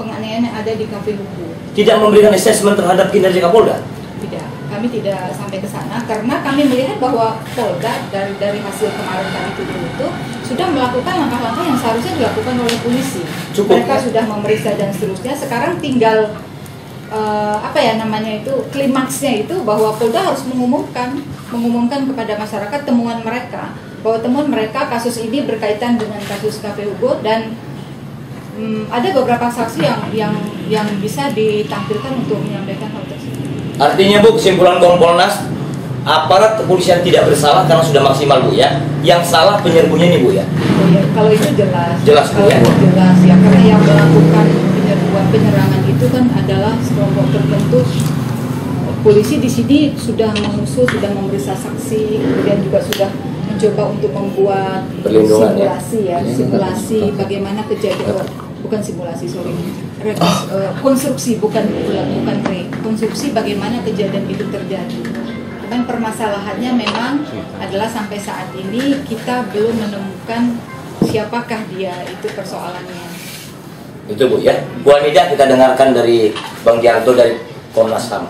penganiayaan yang ada di Cafe Hugo. Tidak memberikan assessment terhadap kinerja Kapolda? Tidak, kami tidak sampai ke sana karena kami melihat bahwa Polda dari hasil kemarin kami tuduh itu sudah melakukan langkah-langkah yang seharusnya dilakukan oleh polisi. Cukup. Mereka sudah memeriksa dan seterusnya. Sekarang tinggal klimaksnya itu bahwa Polda harus mengumumkan kepada masyarakat temuan mereka, bahwa temuan mereka kasus ini berkaitan dengan kasus Cafe Hugo dan ada beberapa saksi yang bisa ditampilkan untuk menyampaikan hal tersebut. Artinya Bu, kesimpulan Kompolnas, aparat kepolisian tidak bersalah karena sudah maksimal Bu ya. Yang salah penyerbunya nih Bu ya. Oh ya, kalau itu jelas. Jelas Bu ya. Jelas ya, karena yang melakukan penyerangan itu kan adalah kelompok tertentu. Polisi di sini sudah mengusut, sudah memeriksa saksi, kemudian juga sudah mencoba untuk membuat simulasi ya, simulasi bagaimana kejadian, bukan simulasi, sorry, konstruksi, bukan konstruksi bagaimana kejadian itu terjadi. Dan permasalahannya memang adalah sampai saat ini kita belum menemukan siapakah dia, itu persoalannya. Itu Bu ya. Bu Hamidah, kita dengarkan dari Bang Dianto dari Komnas HAM.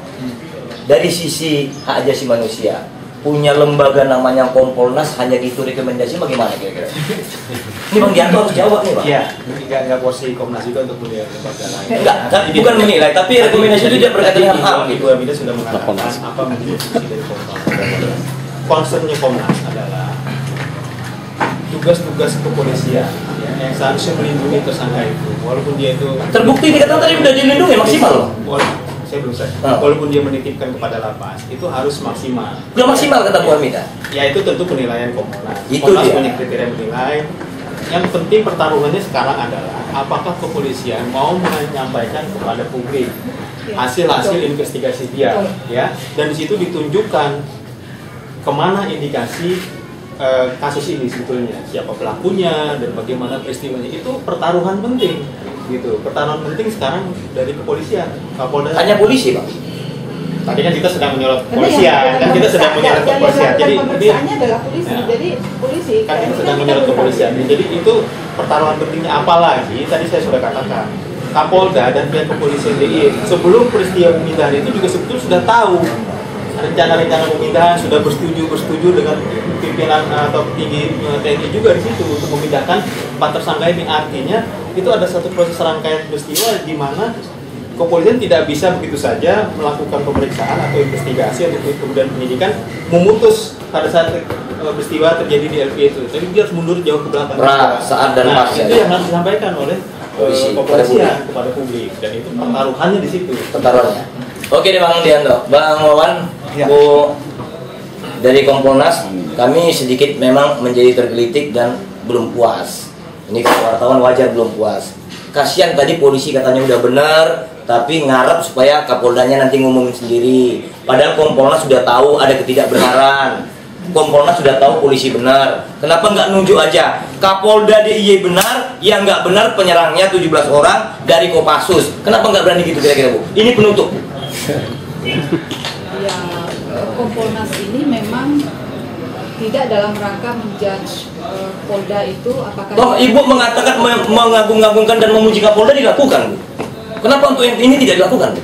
Dari sisi hak asasi manusia, punya lembaga namanya Kompolnas, hanya gitu rekomendasi bagaimana kira-kira? Ini Bang Dianto harus jawab nih Bang. Iya, nggak posisi Komnas juga untuk melihat lembaga lain. Enggak, bukan menilai, tapi rekomendasi itu dia berkaitan dengan HAM gitu. Bu Hamidah sudah mengatakan apa menjadi fungsi dari Komnas. Concernnya Komnas adalah tugas-tugas kepolisian yang seharusnya melindungi tersangka itu, walaupun dia itu terbukti dikatakan tadi udah dilindungi maksimal loh. Saya belum selesai. Walaupun dia menitipkan kepada lapas, itu harus maksimal. Udah maksimal kata Bu Hamidah. Ya itu tentu penilaian Komnas. Itu Komnas dia. punya kriteria menilai. Yang penting pertarungannya sekarang adalah apakah kepolisian mau menyampaikan kepada publik hasil-hasil investigasi dia, ya. Dan di situ ditunjukkan kemana indikasi kasus ini sebetulnya, siapa pelakunya dan bagaimana peristiwanya. Itu pertaruhan penting, gitu. Pertaruhan penting sekarang dari kepolisian. Kapolda. Hanya polisi Bang. Tadi kan kita sedang menyorot kepolisian, kan kita sedang menyorot kepolisian. Jadi pemeriksaannya adalah polisi, ya. Jadi polisi. Kan kita sedang menyorot kepolisian. Jadi itu pertaruhan pentingnya. Apalagi tadi saya sudah katakan, Kapolda dan pihak kepolisian DIY sebelum peristiwa pemindahan itu juga sebetulnya sudah tahu rencana-rencana pemindahan, sudah bersetuju dengan pimpinan atau petinggi TNI juga di situ untuk memindahkan 4 tersangka ini. Artinya itu ada satu proses rangkaian peristiwa di mana kepolisian tidak bisa begitu saja melakukan pemeriksaan atau investigasi atau kemudian penyidikan memutus pada saat peristiwa terjadi di LP itu, tapi dia harus mundur jauh ke belakang. Saat dan nah, pasca. itu yang harus disampaikan oleh kepolisian kepada publik, dan itu pertaruhannya di situ. Pertaruhannya. Oke deh Bang Dianto, Bang Wawan, Ya. Bu dari Kompolnas, kami sedikit memang menjadi tergelitik dan belum puas. Ini wartawan wajar belum puas. Kasihan tadi polisi katanya udah benar, tapi ngarep supaya Kapoldanya nanti ngumumin sendiri. Padahal Kompolnas sudah tahu ada ketidakbenaran. Kompolnas sudah tahu polisi benar. Kenapa nggak nunjuk aja Kapolda DIY benar, yang nggak benar penyerangnya 17 orang dari Kopassus? Kenapa nggak berani gitu kira-kira Bu? Ini penutup. Ya, Kompolnas ini memang tidak dalam rangka menjudge Polda itu apakah. Toh Ibu mengatakan mengagung-agungkan dan memuji Kapolda dilakukan, Bu. Kenapa untuk yang ini tidak dilakukan, Bu?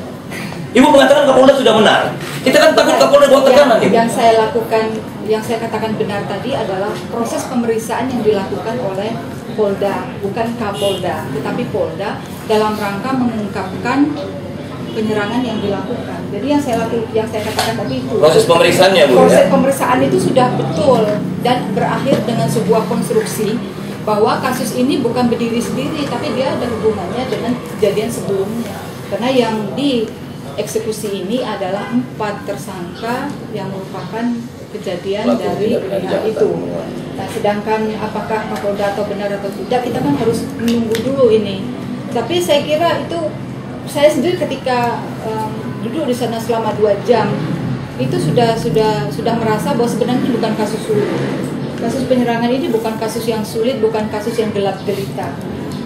Ibu mengatakan Kapolda sudah benar. Kita kan takut Kapolda buat tekanan, Ibu. Yang saya lakukan, yang saya katakan benar tadi adalah proses pemeriksaan yang dilakukan oleh Polda, bukan Kapolda, tetapi Polda dalam rangka mengungkapkan penyerangan yang dilakukan. Jadi yang saya katakan tadi itu Proses pemeriksaannya, Bu. proses Ya? pemeriksaan itu sudah betul dan berakhir dengan sebuah konstruksi bahwa kasus ini bukan berdiri sendiri, tapi dia ada hubungannya dengan kejadian sebelumnya. Karena yang dieksekusi ini adalah 4 tersangka yang merupakan kejadian dari pihak itu. Nah, sedangkan apakah Kapolda atau benar atau tidak, kita kan harus menunggu dulu ini. Tapi saya kira itu, saya sendiri ketika duduk di sana selama 2 jam itu sudah merasa bahwa sebenarnya ini bukan kasus sulit. Kasus penyerangan ini bukan kasus yang sulit, bukan kasus yang gelap gelita.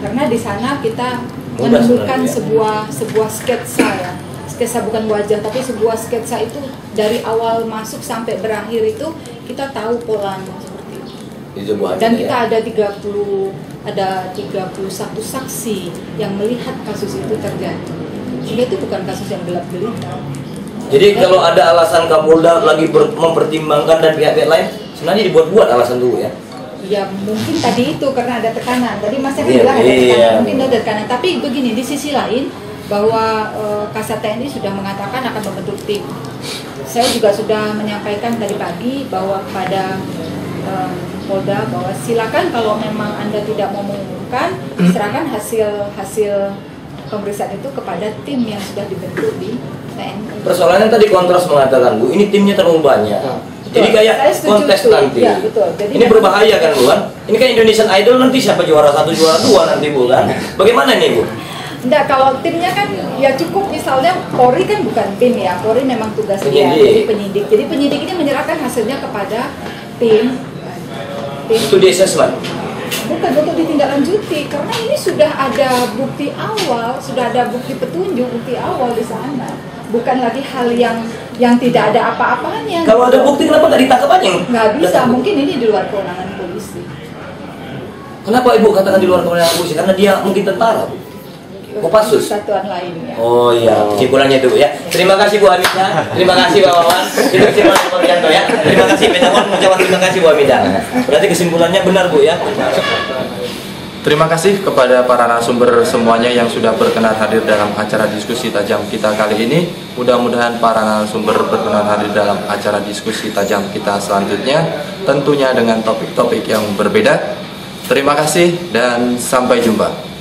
Karena di sana kita menemukan sebuah sketsa ya. Sketsa bukan wajah, tapi sebuah sketsa itu dari awal masuk sampai berakhir itu kita tahu polanya seperti itu. Dan kita ada 31 saksi yang melihat kasus itu terjadi. Sehingga itu bukan kasus yang gelap gelita. Jadi kalau ada alasan Kapolda lagi mempertimbangkan dan pihak-pihak lain, sebenarnya dibuat-buat alasan dulu ya. Ya mungkin tadi itu karena ada tekanan. Tadi Mas kan bilang ada tekanan, mungkin ada tekanan. Tapi begini, di sisi lain bahwa Kasat TNI sudah mengatakan akan membentuk tim. Saya juga sudah menyampaikan tadi pagi bahwa kepada Polda bahwa silakan kalau memang Anda tidak mau mengumumkan, serahkan hasil pemeriksaan itu kepada tim yang sudah dibentuk di TNI. Persoalannya tadi Kontras mengatakan, Bu, ini timnya terlalu banyak. Jadi kayak kontes nanti. Ya, betul. Jadi ini berbahaya kan, Bu kan? Ini kan Indonesian Idol, nanti siapa juara 1, juara 2 nanti, Bu kan? Bagaimana ini, Bu? Enggak, kalau timnya kan ya cukup, misalnya Polri kan bukan tim ya, Polri memang tugasnya jadi penyidik. Jadi penyidik ini menyerahkan hasilnya kepada tim. Itu di assessment? Bukan untuk ditindaklanjuti, karena ini sudah ada bukti awal, sudah ada bukti petunjuk, bukti awal di sana. Bukan lagi hal yang tidak ada apa-apanya. Kalau ada bukti kenapa nggak ditangkap aja? Nggak bisa, mungkin ini di luar kewenangan polisi. Kenapa Ibu katakan di luar kewenangan polisi? Karena dia mungkin tentara, Bu. Kopassus. Satuan lainnya. Oh iya, kesimpulannya dulu ya. Terima kasih Bu Hamida, terima kasih Pak Wawan, itu kesimpulan Pak Wijanto ya. Terima kasih Pak Wawan, mengucapkan terima kasih Bu Hamida. Berarti kesimpulannya benar Bu ya. Terima kasih kepada para narasumber semuanya yang sudah berkenan hadir dalam acara diskusi tajam kita kali ini. Mudah-mudahan para narasumber berkenan hadir dalam acara diskusi tajam kita selanjutnya, tentunya dengan topik-topik yang berbeda. Terima kasih dan sampai jumpa.